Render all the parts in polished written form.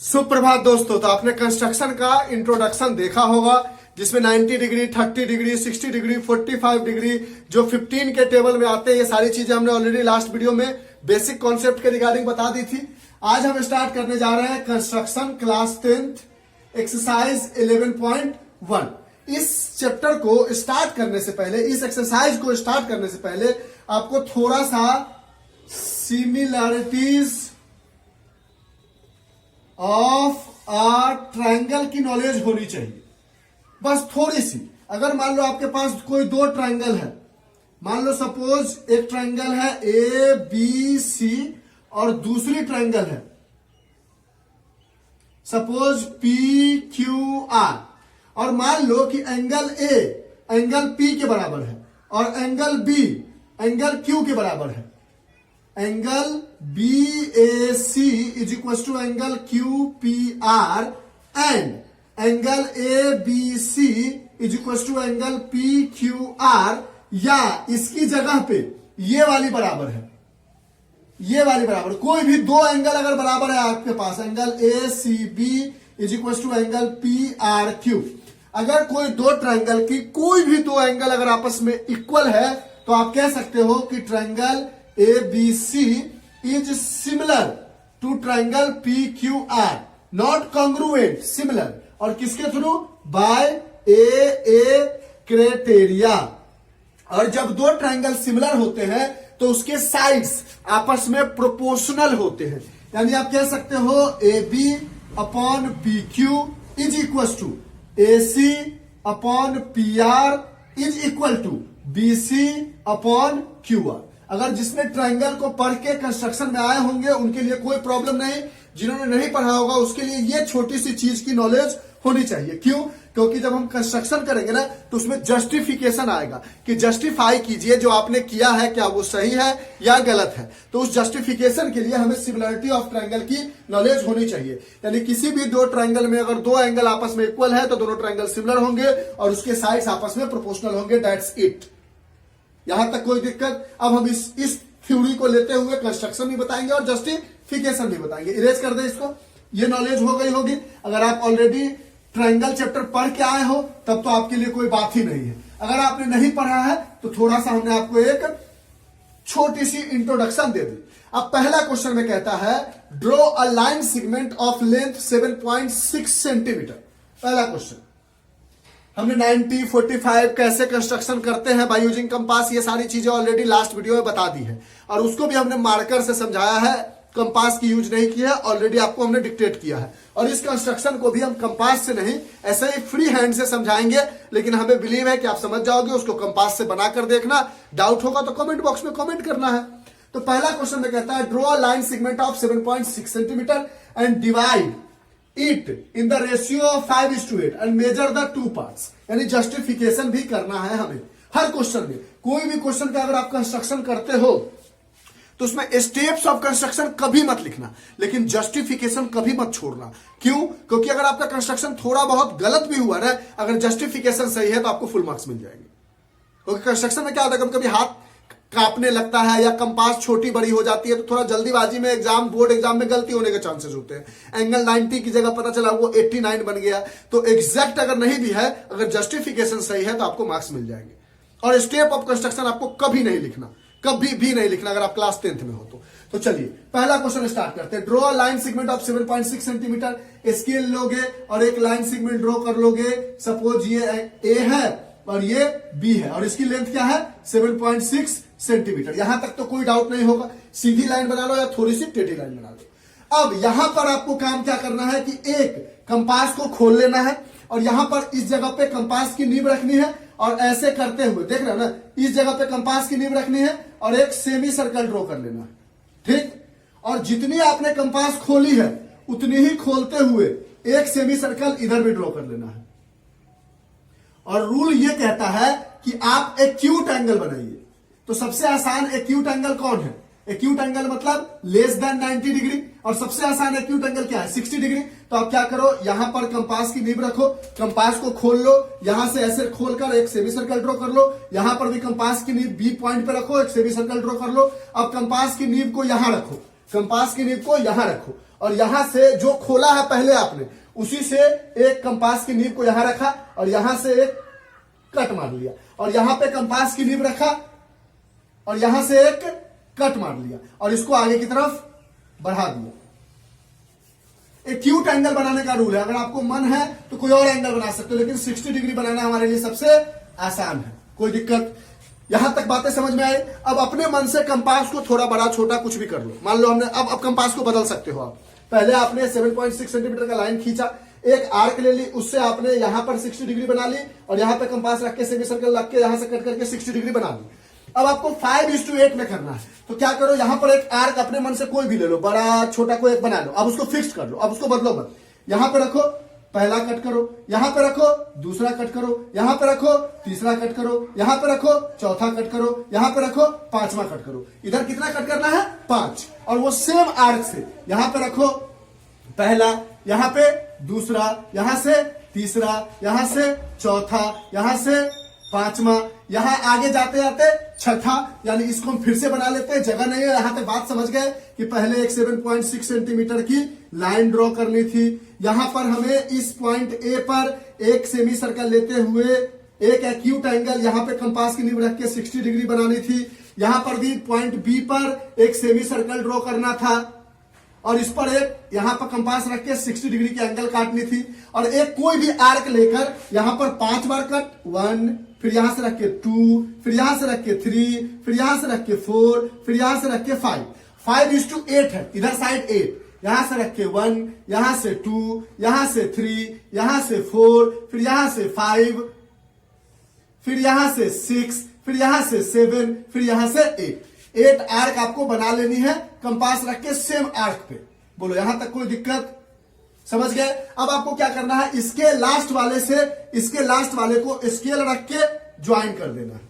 सुप्रभात दोस्तों। तो आपने कंस्ट्रक्शन का इंट्रोडक्शन देखा होगा जिसमें 90 डिग्री, 30 डिग्री, 60 डिग्री, 45 डिग्री जो 15 के टेबल में आते हैं, ये सारी चीजें हमने ऑलरेडी लास्ट वीडियो में बेसिक कॉन्सेप्ट के रिगार्डिंग बता दी थी। आज हम स्टार्ट करने जा रहे हैं कंस्ट्रक्शन क्लास 10th एक्सरसाइज 11.1। इस चैप्टर को स्टार्ट करने से पहले, इस एक्सरसाइज को स्टार्ट करने से पहले आपको थोड़ा सा सिमिलैरिटीज ऑफ अ ट्रायंगल की नॉलेज होनी चाहिए, बस थोड़ी सी। अगर मान लो आपके पास कोई दो ट्रायंगल है, मान लो सपोज एक ट्रायंगल है ए बी सी और दूसरी ट्रायंगल है सपोज पी क्यू आर, और मान लो कि एंगल ए एंगल पी के बराबर है और एंगल बी एंगल क्यू के बराबर है। Angle B A C is equal to angle Q P R and angle A B C is equal to angle P Q R, या इसकी जगह पे ये वाली बराबर है, ये वाली बराबर। कोई भी दो एंगल अगर बराबर है आपके पास, angle A C B is equal to angle P R Q, अगर कोई दो ट्रायंगल की कोई भी दो एंगल अगर आपस में इक्वल है तो आप कह सकते हो कि triangle A B C is similar to triangle P Q R, not congruent, similar. और किसके थ्रू? Bye A criteria. और जब दो ट्रायंगल सिमिलर होते हैं तो उसके साइड्स आपस में प्रोपोर्शनल होते हैं, यानी आप कह सकते हो A B upon P Q is equal to A C upon P R is equal to B C upon Q R. अगर जिसने ट्रायंगल को पढ़ के कंस्ट्रक्शन में आए होंगे उनके लिए कोई प्रॉब्लम नहीं, जिन्होंने नहीं पढ़ा होगा उसके लिए ये छोटी सी चीज की नॉलेज होनी चाहिए। क्यों? क्योंकि जब हम कंस्ट्रक्शन करेंगे ना तो उसमें जस्टिफिकेशन आएगा कि जस्टिफाई कीजिए जो आपने किया है क्या वो सही है या गलत है। तो उस जस्टिफिकेशन के लिए हमें सिमिलरिटी ऑफ ट्रायंगल की नॉलेज होनी चाहिए, यानी किसी भी दो ट्रायंगल में अगर दो एंगल आपस में इक्वल है तो दोनों ट्रायंगल सिमिलर होंगे और उसके साइड्स आपस में प्रोपोर्शनल होंगे। That's it. यहां तक कोई दिक्कत? अब हम इस थ्योरी को लेते हुए कंस्ट्रक्शन भी बताएंगे और जस्टिफिकेशन भी बताएंगे। इरेज कर दे इसको, ये नॉलेज हो गई होगी। अगर आप ऑलरेडी ट्रायंगल चैप्टर पढ़ के आए हो तब तो आपके लिए कोई बात ही नहीं है। अगर आपने नहीं पढ़ा है तो थोड़ा सा हमने आपको एक छोटी सी इंट्रोडक्शन दे दी। अब पहला क्वेश्चन में कहता है draw a line segment of length 7.6 centimetre. पहला क्वेश्चन हमने 90, 45 कैसे कंस्ट्रक्शन करते हैं बाय यूजिंग कंपास, ये सारी चीजें ऑलरेडी लास्ट वीडियो में बता दी है और उसको भी हमने मार्कर से समझाया है, कंपास की यूज नहीं किया है, ऑलरेडी आपको हमने डिक्टेट किया है। और इस कंस्ट्रक्शन को भी हम कंपास से नहीं ऐसे ही फ्री हैंड से समझाएंगे, लेकिन हमें बिलीव है कि आप समझ जाओगे। उसको कंपास से बनाकर देखना, डाउट होगा तो कमेंट बॉक्स में कमेंट करना है। तो पहला क्वेश्चन में कहता है draw line segment of 7.6 centimetre and divide it in the ratio of 5:8 and measure the two parts. यानी जस्टिफिकेशन भी करना है हमें हर क्वेश्चन में। कोई भी क्वेश्चन का अगर आप कंस्ट्रक्शन करते हो तो उसमें स्टेप्स ऑफ कंस्ट्रक्शन कभी मत लिखना, लेकिन जस्टिफिकेशन कभी मत छोड़ना। क्यों? क्योंकि अगर आपका कंस्ट्रक्शन थोड़ा बहुत गलत भी हुआ ना, अगर जस्टिफिकेशन सही है तो आपको फुल मार्क्स मिल जाएंगे। क्योंकि कंस्ट्रक्शन में क्या होता है, कभी कभी हाथ कांपने लगता है या कंपास छोटी बड़ी हो जाती है तो थोड़ा जल्दीबाजी में बोर्ड एग्जाम में गलती होने के चांसेस होते हैं। एंगल 90 की जगह पता चला वो 89 बन गया। तो एग्जैक्ट अगर नहीं भी है, अगर जस्टिफिकेशन सही है तो आपको मार्क्स मिल जाएंगे। और स्टेप ऑफ कंस्ट्रक्शन आपको कभी नहीं लिखना, कभी भी नहीं लिखना अगर आप क्लास 10th में हो तो चलिए पहला क्वेश्चन स्टार्ट करते हैं। Draw line segment of 7.6 centimetre. Scale लोगे और एक लाइन सेगमेंट ड्रॉ कर लोगे। सपोज ये ए है और ये बी है और इसकी लेंथ क्या है 7.6 सेंटीमीटर। यहां तक तो कोई डाउट नहीं होगा। सीधी लाइन बना लो या थोड़ी सी टेढ़ी लाइन बना लो। अब यहां पर आपको काम क्या करना है कि एक कंपास को खोल लेना है और यहां पर इस जगह पे कंपास की नींव रखनी है और ऐसे करते हुए देख रहे हो ना, इस जगह पे कंपास की नींव रखनी है और एक सेमी सर्कल ड्रॉ कर लेना है। ठीक? और जितनी आपने कंपास खोली है उतनी ही खोलते हुए एक सेमी सर्कल इधर भी ड्रॉ कर लेना है। और रूल ये कहता है कि आप एक्यूट एंगल बनाइए। तो सबसे आसान एक्यूट एंगल कौन है? एक्यूट एंगल मतलब लेस देन 90 डिग्री। और सबसे आसान एक्यूट एंगल क्या है? 60 डिग्री। तो आप क्या करो, यहां पर कंपास की नींव रखो, कंपास को खोल लो, यहां से ऐसे खोलकर एक सेमी सर्कल ड्रॉ कर लो। यहां पर भी कंपास की नींव बी पॉइंट पे रखो, एक सेमी सर्कल ड्रॉ कर लो। अब कंपास की नींव को यहां रखो, कंपास की नींव को यहां रखो और यहां से जो खोला है पहले आपने, उसी से एक कंपास की नींव को यहां रखा और यहां से एक कट मार लिया, और यहां पे कंपास की नींव रखा और यहां से एक कट मार लिया और इसको आगे की तरफ बढ़ा दिया। एक क्यूट एंगल बनाने का रूल है, अगर आपको मन है तो कोई और एंगल बना सकते हो, लेकिन 60 डिग्री बनाना हमारे लिए सबसे आसान है, कोई दिक्कत। यहां तक बातें समझ में आई। अब अपने मन से कंपास को थोड़ा बड़ा छोटा कुछ भी कर लो। मान लो हमने अब कंपास को बदल सकते हो आप। पहले आपने 7.6 सेंटीमीटर का लाइन खींचा, एक आर्क ले ली, उससे आपने यहां पर 60 डिग्री बना ली और यहां पे कंपास रख के सेमी सर्कल रख के यहां से कट करके 60 डिग्री बना ली। अब आपको 5:8 में करना है, तो क्या करो, यहां पर एक आर्क अपने मन से कोई भी ले लो, बड़ा छोटा कोई एक बना लो। अब उसको फिक्स कर लो, अब उसको बदलो मत। यहां पे रखो, पहला कट करो, यहां पे रखो, दूसरा कट करो, यहां पे रखो, तीसरा कट करो, यहां पे रखो, चौथा कट करो, यहां पे रखो, पांचवा कट करो। इधर कितना कट करना है? 5। और वो सेम आर्क से यहां पे रखो, पहला, यहां पे दूसरा, यहां से तीसरा, यहां से चौथा, यहां से पांचवा, यहां आगे जाते जाते छठा, यानी इसको हम फिर से बना लेते हैं, जगह नहीं है। यहां तक बात समझ गए कि पहले एक 7.6 सेंटीमीटर की लाइन ड्रॉ करनी थी। यहां पर हमें इस पॉइंट ए पर एक सेमी सर्कल लेते हुए एक एक्यूट एंगल यहां पे कंपास की नींव रख के 60 डिग्री बनानी थी। यहां पर भी पॉइंट बी पर एक सेमी सर्कल ड्रॉ करना था और इस पर एक यहां पर कंपास रख के 60 डिग्री की एंगल काटनी थी। और एक कोई भी आर्क लेकर यहां पर 5 बार कट, 1, फिर यहां से रख के 2, फिर यहां से रख के 3, फिर यहां से रख के 4, फिर यहां से रख के 5। 5:8 है, इधर साइड 8, यहां से रख के 1, यहां से 2, यहां से 3, यहां से 4, फिर यहां से 5, फिर यहां से 6, फिर यहां से 7, फिर यहां से 8 आर्क आपको बना लेनी है कंपास रख के सेम आर्क पे। बोलो यहां तक कोई दिक्कत? समझ गए? अब आपको क्या करना है, इसके लास्ट वाले से इसके लास्ट वाले को स्केल रख के ज्वाइन कर देना है।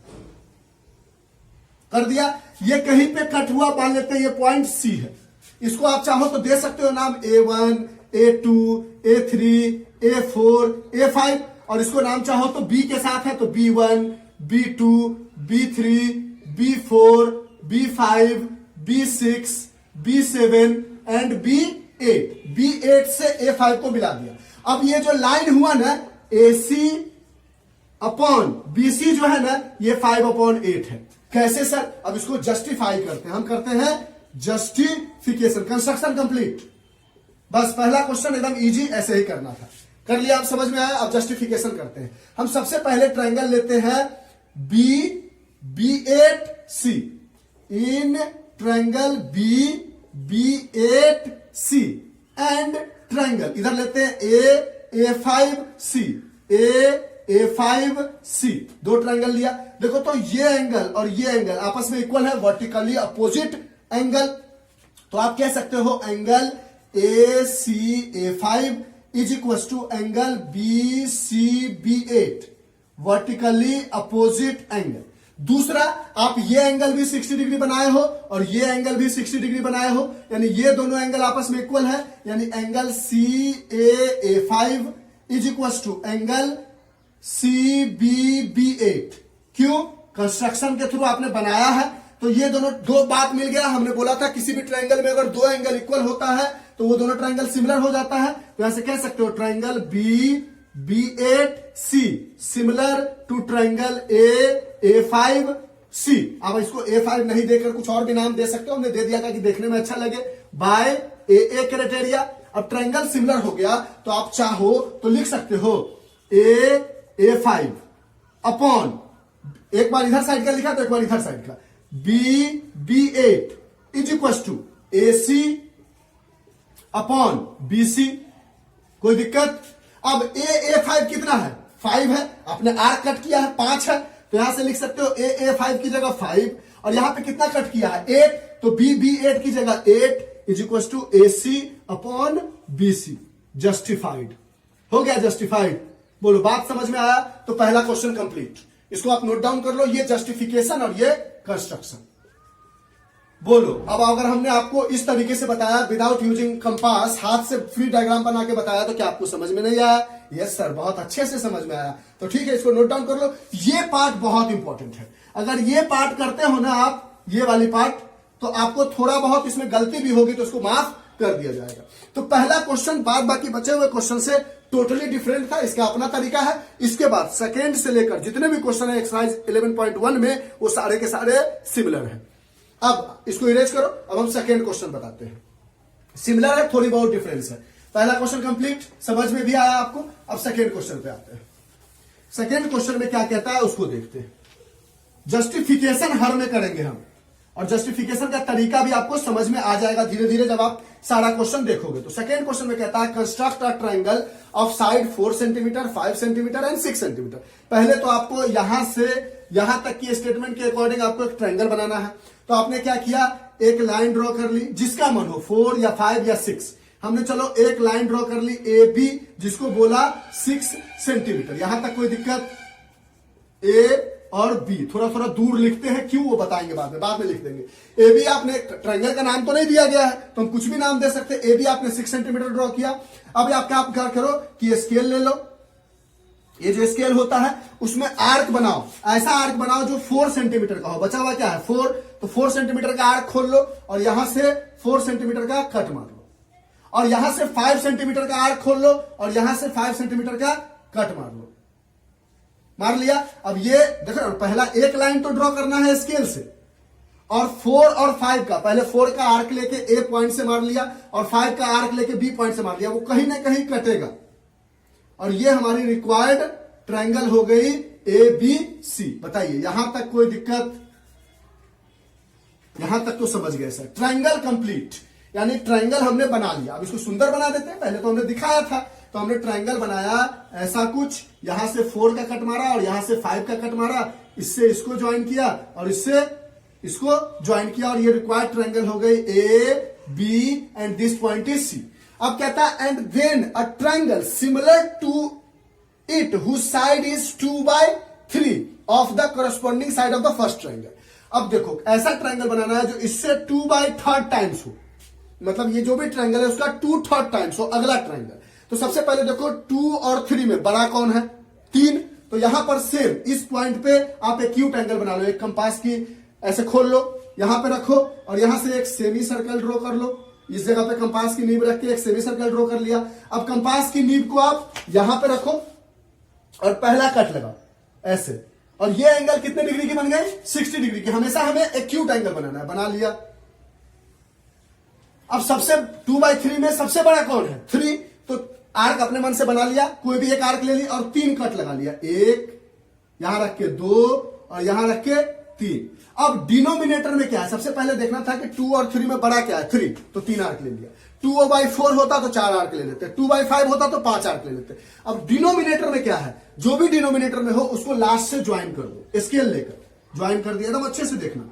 कर दिया? ये कहीं पे कट हुआ मान लेते हैं, ये पॉइंट सी है, इसको आप चाहो तो दे सकते हो नाम A1, A2, A3, A4, A5, और इसको नाम चाहो तो B के साथ है तो B1, B2, B3, B4, B5, B6, B7 and B8। B8 से A5 को मिला दिया। अब ये जो लाइन हुआ ना AC अपॉन BC जो है ना, ये 5/8 है। कैसे सर? अब इसको जस्टिफाई करते हैं, हम करते हैं जस्टिफिकेशन। Construction complete. बस पहला क्वेश्चन एकदम इजी, ऐसे ही करना था। कर लिया, आप समझ में आया? अब जस्टिफिकेशन करते हैं। हम सबसे पहले ट्रायंगल लेते हैं B8C। In triangle B8C and triangle इधर लेते हैं A5C। A5C, दो ट्रायंगल लिया। देखो तो ये एंगल और ये एंगल आपस में इक्वल है, वर्टिकली अपोजिट एंगल। तो आप कह सकते हो angle ACA5 is equal to angle BCB8, vertically opposite angle. दूसरा, आप ये एंगल भी 60 डिग्री बनाए हो और ये एंगल भी 60 डिग्री बनाए हो, यानी ये दोनों एंगल आपस में इक्वल है, यानी angle CAA5 is equal to angle CBB8। क्यों? कंस्ट्रक्शन के थ्रू आपने बनाया है, तो ये दोनों दो बात मिल गया। हमने बोला था किसी भी ट्रायंगल में अगर दो एंगल इक्वल होता है तो वो दोनों ट्रायंगल सिमिलर हो जाता है। तो ऐसे कह सकते हो triangle B8C similar to triangle A5C। अब इसको A5 नहीं देकर कुछ और भी नाम दे सकते हो, हमने दे दिया कि देखने में अच्छा लगे, बाय AA क्राइटेरिया। अब ट्रायंगल सिमिलर हो गया तो आप चाहो तो लिख सकते हो A5 अपॉन, एक बार इधर साइड का लिखा तो एक बार इधर साइड का, B8 is equal to AC upon BC। कोई दिक्कत? अब A5 कितना है? 5 है। आपने आर्क कट किया है, 5 है, तो यहां से लिख सकते हो A5 की जगह 5, और यहां पे कितना कट किया है? 8, तो B8 की जगह 8 is equal to AC upon BC। Justified हो गया, जस्टिफाइड। बोलो बात समझ में आया? तो पहला क्वेश्चन कंप्लीट, इसको आप नोट डाउन कर लो, ये जस्टिफिकेशन और ये कंस्ट्रक्शन। बोलो अब अगर हमने आपको इस तरीके से बताया विदाउट यूजिंग कंपास, हाथ से फ्री डायग्राम बना के बताया, तो क्या आपको समझ में नहीं आया? यस सर, बहुत अच्छे से समझ में आया। तो ठीक है, इसको नोट डाउन कर लो। ये पार्ट बहुत इंपॉर्टेंट है। अगर ये पार्ट करते हो ना आप, ये वाली पार्ट, तो आपको थोड़ा बहुत इसमें गलती भी होगी तो उसको माफ कर दिया जाएगा। तो पहला क्वेश्चन बाद बाकी बचे हुए क्वेश्चन से टोटली डिफरेंट था, इसका अपना तरीका है। इसके बाद सेकेंड से लेकर जितने भी क्वेश्चन है एक्सरसाइज 11.1 में वो सारे के सारे सिमिलर हैं। अब इसको इरेज करो, अब हम सेकेंड क्वेश्चन बताते हैं। सिमिलर है, थोड़ी बहुत डिफरेंस है। पहला क्वेश्चन कंप्लीट समझ में भी आया आपको। अब सेकेंड क्वेश्चन पे आते हैं। सेकेंड क्वेश्चन में क्या कहता है उसको देखते हैं। जस्टिफिकेशन हर में करेंगे हम, और जस्टिफिकेशन का तरीका भी आपको समझ में आ जाएगा धीरे धीरे जब आप सारा क्वेश्चन देखोगे। तो सेकेंड क्वेश्चन में कहता है construct a triangle of side 4 centimetre 5 centimetre and 6 centimetre. पहले तो आपको यहां से यहां तक की स्टेटमेंट के अकॉर्डिंग आपको एक ट्रायंगल बनाना है। तो आपने क्या किया, एक लाइन ड्रॉ कर ली, जिसका मन हो 4 या 5 या 6। हमने चलो एक लाइन ड्रॉ कर ली ए बी, जिसको बोला 6 सेंटीमीटर। यहां तक कोई दिक्कत? ए और बी थोड़ा थोड़ा दूर लिखते हैं, क्यों वो बताएंगे बाद में लिख देंगे। ए बी आपने ट्रायंगल का नाम तो नहीं दिया गया है तो हम कुछ भी नाम दे सकते हैं। ए बी आपने 6 सेंटीमीटर ड्रॉ किया। अब आप क्या करो कि स्केल ले लो, ये जो स्केल होता है उसमें आर्क बनाओ, ऐसा आर्क बनाओ जो 4 सेंटीमीटर का हो। बचा हुआ क्या है 4, तो 4 सेंटीमीटर का आर्क खोल लो और यहां से 4 सेंटीमीटर का कट मार लो, और यहां से 5 सेंटीमीटर का आर्क खोल लो और यहां से 5 सेंटीमीटर का कट मार लो। मार लिया। अब ये देखो, पहला एक लाइन तो ड्रॉ करना है स्केल से, और 4 और 5 का, पहले 4 का आर्क लेके ए पॉइंट से मार लिया और 5 का आर्क लेके बी पॉइंट से मार लिया, वो कहीं ना कहीं कटेगा। और ये हमारी रिक्वायर्ड ट्रायंगल हो गई ए बी सी। बताइए यहां तक कोई दिक्कत? यहां तक तो समझ गए सर। ट्रायंगल कंप्लीट, यानी ट्रायंगल हमने बना लिया। अब इसको सुंदर बना देते हैं, पहले तो हमने दिखाया था। तो हमने ट्रायंगल बनाया ऐसा कुछ, यहां से 4 का कट मारा और यहां से 5 का कट मारा, इससे इसको ज्वाइन किया और इससे इसको ज्वाइन किया, और ये रिक्वायर्ड ट्रायंगल हो गई A B and this point is C. अब कहता है and then a triangle similar to it whose side is 2/3 of the corresponding side of the first triangle. अब देखो ऐसा ट्रायंगल बनाना है जो इससे 2/3 टाइम्स हो, मतलब ये जो भी ट्रायंगल है उसका 2/3 टाइम्स हो अगला ट्रायंगल। तो सबसे पहले देखो 2 और 3 में बड़ा कौन है? 3। तो यहां पर सेम इस पॉइंट पे आप एक क्यूट एंगल बना लो, एक कंपास की ऐसे खोल लो, यहां पे रखो और यहां से एक सेमी सर्कल ड्रॉ कर लो। इस जगह पे कंपास की नींव रख के एक सेमी सर्कल ड्रॉ कर लिया। अब कंपास की नींव को आप यहां पे रखो और पहला कट लगाओ ऐसे, और ये एंगल कितने डिग्री की बन गई? 60 डिग्री की। हमेशा हमें एक क्यूट एंगल बनाना है, बना लिया। अब सबसे 2/3 में सबसे बड़ा कौन है? 3। तो आर्क अपने मन से बना लिया, कोई भी एक आर्क ले ली और 3 कट लगा लिया, 1 यहां रख के 2 और यहां रख के 3। अब डिनोमिनेटर में क्या है? सबसे पहले देखना था कि 2 और 3 में बड़ा क्या है? 3, तो 3 आर्क ले लिया। 2/4 होता तो 4 आर्क ले लेते, 2/5 होता तो 5 आर्क ले लेते। अब डिनोमिनेटर में क्या है? जो भी डिनोमिनेटर में हो उसको लास्ट से ज्वाइन कर दो, स्केल लेकर ज्वाइन कर दिया। एकदम अच्छे से देखना,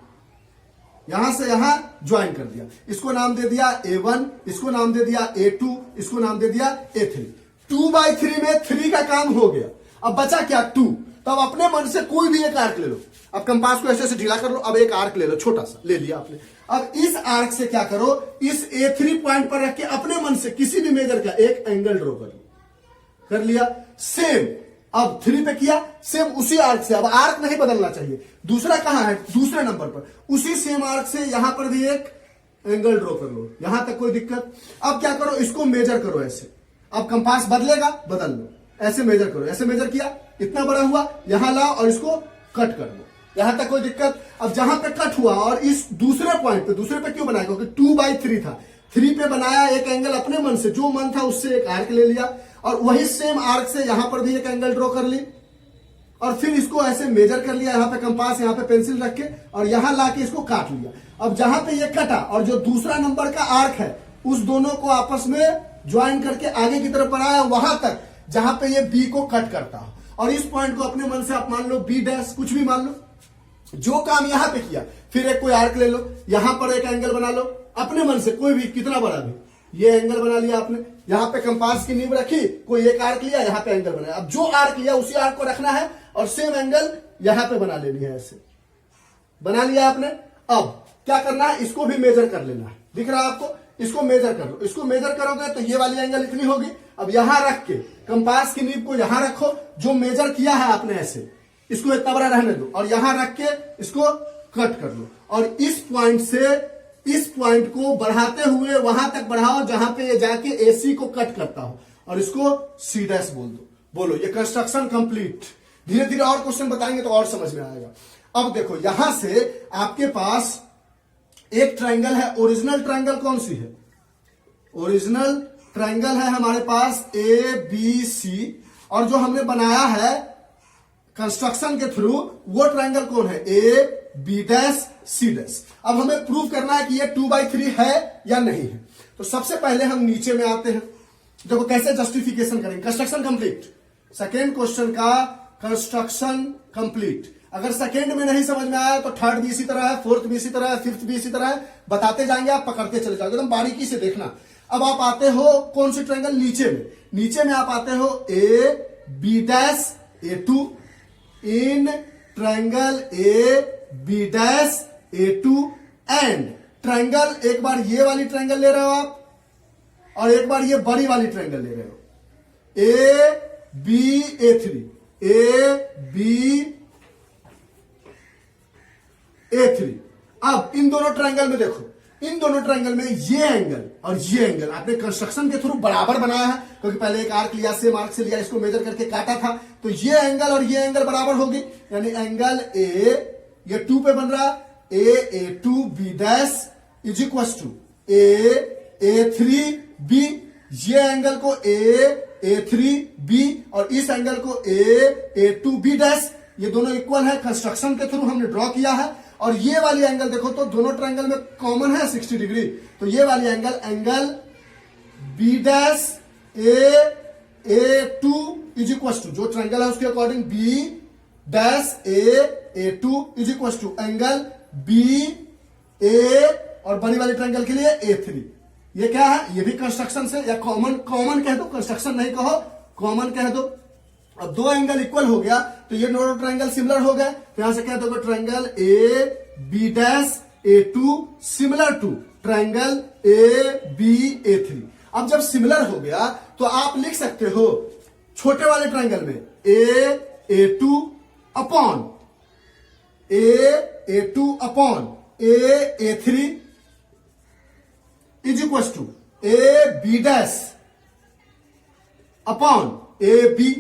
यहां से यहां ज्वाइन कर दिया। इसको नाम दे दिया A1, इसको नाम दे दिया A2, इसको नाम दे दिया A3। 2/3 में 3 का काम हो गया। अब बचा क्या? 2। तो अब अपने मन से कोई भी एक आर्क ले लो। अब कंपास को ऐसे ऐसे ढीला कर लो, अब एक आर्क ले लो, छोटा सा ले लिया आपने। अब इस आर्क से क्या करो, इस A3 पॉइंट पर रख के अपने मन से किसी भी मेजर का एक एंगल ड्रॉ कर लो। कर लिया। सेम अब 3 पे किया, सेम उसी आर्क से, अब आर्क नहीं बदलना चाहिए। दूसरा कहां है? दूसरे नंबर पर। उसी सेम आर्क से यहां पर भी एक एंगल ड्रॉ कर लो, यहां तक कोई दिक्कत? अब क्या करो, इसको मेजर करो ऐसे। अब कंपास बदलेगा, बदल लो, ऐसे मेजर करो। ऐसे मेजर किया, इतना बड़ा हुआ, यहां लाओ और इसको कट कर लो, यहां तक कोई दिक्कत? अब जहां पे कट हुआ और इस दूसरे पॉइंट पे, दूसरे पे क्यों बनाया? क्योंकि 2/3 था, 3 पे बनाया एक एंगल अपने मन से, जो मन था उससे एक आर्क ले लिया और वही सेम आर्क से यहां पर भी एक एंगल ड्रॉ कर ली और फिर इसको ऐसे मेजर कर लिया, यहां पे कंपास, यहां पे पेंसिल रख के और यहां लाके इसको काट लिया। अब जहां पे ये कटा और जो दूसरा नंबर का आर्क है उस दोनों को आपस में ज्वाइन करके आगे की तरफ बढ़ाया, वहां तक जहां पे ये बी को कट करता हो, और इस पॉइंट को अपने मन से आप मान लो बी डैश, कुछ भी मान लो। जो काम यहां पे किया, फिर एक कोई आर्क ले लो, यहां पर एक एंगल बना लो अपने मन से, कोई भी, कितना बड़ा भी। ये एंगल बना लिया आपने, यहां पे कंपास की नींव रखी, कोई एक आर्क लिया, यहां पे एंगल बनाया। अब जो आर्क लिया उसी आर्क को रखना है और सेम एंगल यहां पे बना लेनी है, ऐसे बना लिया आपने। अब क्या करना है, इसको भी मेजर कर लेना है, दिख रहा है आपको? इसको मेजर कर लो। इसको मेजर करोगे तो ये वाली एंगल इतनी होगी। अब यहां रख के कंपास की नींव को यहां रखो, जो मेजर किया है आपने ऐसे, इसको इतना बड़ा रहने दो और यहां रख के इसको कट कर लो और इस पॉइंट से इस पॉइंट को बढ़ाते हुए वहां तक बढ़ाओ जहां पे ये जाके AC को कट करता हो और इसको C डैश बोल दो। बोलो ये कंस्ट्रक्शन कंप्लीट। धीरे धीरे और क्वेश्चन बताएंगे तो और समझ में आएगा। अब देखो यहां से आपके पास एक ट्रायंगल है, ओरिजिनल ट्रायंगल कौन सी है? ओरिजिनल ट्रायंगल है हमारे पास ABC, और जो हमने बनाया है कंस्ट्रक्शन के थ्रू वो ट्रायंगल कौन है? AB dash C dash. अब हमें प्रूव करना है कि ये 2/3 है या नहीं है। तो सबसे पहले हम नीचे में आते हैं। देखो कैसे जस्टिफिकेशन करेंगे। कंस्ट्रक्शन कंप्लीट, सेकेंड क्वेश्चन का कंस्ट्रक्शन कंप्लीट। अगर सेकेंड में नहीं समझ में आया तो थर्ड भी इसी तरह है, फोर्थ भी इसी तरह है, फिफ्थ भी इसी तरह है, बताते जाएंगे, आप पकड़ते चले जाओगे, एकदम बारीकी से देखना। अब आप आते हो कौन सी ट्रायंगल? नीचे में। नीचे में आप आते हो AB dash A2 in triangle AB dash A2 and triangle, एक बार ये वाली ट्रायंगल ले रहे हो आप और एक बार ये बड़ी वाली ट्रायंगल ले रहे हो, AB A3। अब इन दोनों ट्रायंगल में देखो, इन दोनों ट्रायंगल में ये एंगल और ये एंगल आपने कंस्ट्रक्शन के थ्रू बराबर बनाया है, क्योंकि पहले एक आर्क लिया, सेम आर्क से लिया, इसको मेजर करके काटा था, तो ये एंगल और ये एंगल बराबर होगी। यानी एंगल A ये 2 पे बन रहा, A2B dash is equal to A3B। ये एंगल को A3B और इस एंगल को A2B डैश, ये दोनों इक्वल है, कंस्ट्रक्शन के थ्रू हमने ड्रॉ किया है। और ये वाली एंगल देखो तो दोनों ट्रायंगल में कॉमन है 60 डिग्री, तो ये वाली angle B dash A2 is equal to, जो ट्रायंगल है उसके according B dash A2 is equal to angle BA, और बड़ी वाली ट्रायंगल के लिए A3। ये क्या है? ये भी कंस्ट्रक्शन से, या कॉमन कह दो, कंस्ट्रक्शन नहीं कहो, कॉमन कह दो। अब दो एंगल इक्वल हो गया तो ये दोनों ट्रायंगल सिमिलर हो गए, तो यहां से कह दोगे triangle AB dash A2 similar to triangle ABA3। अब जब सिमिलर हो गया तो आप लिख सकते हो छोटे वाले ट्रायंगल में A2 upon A3 is equal to AB dash upon AB।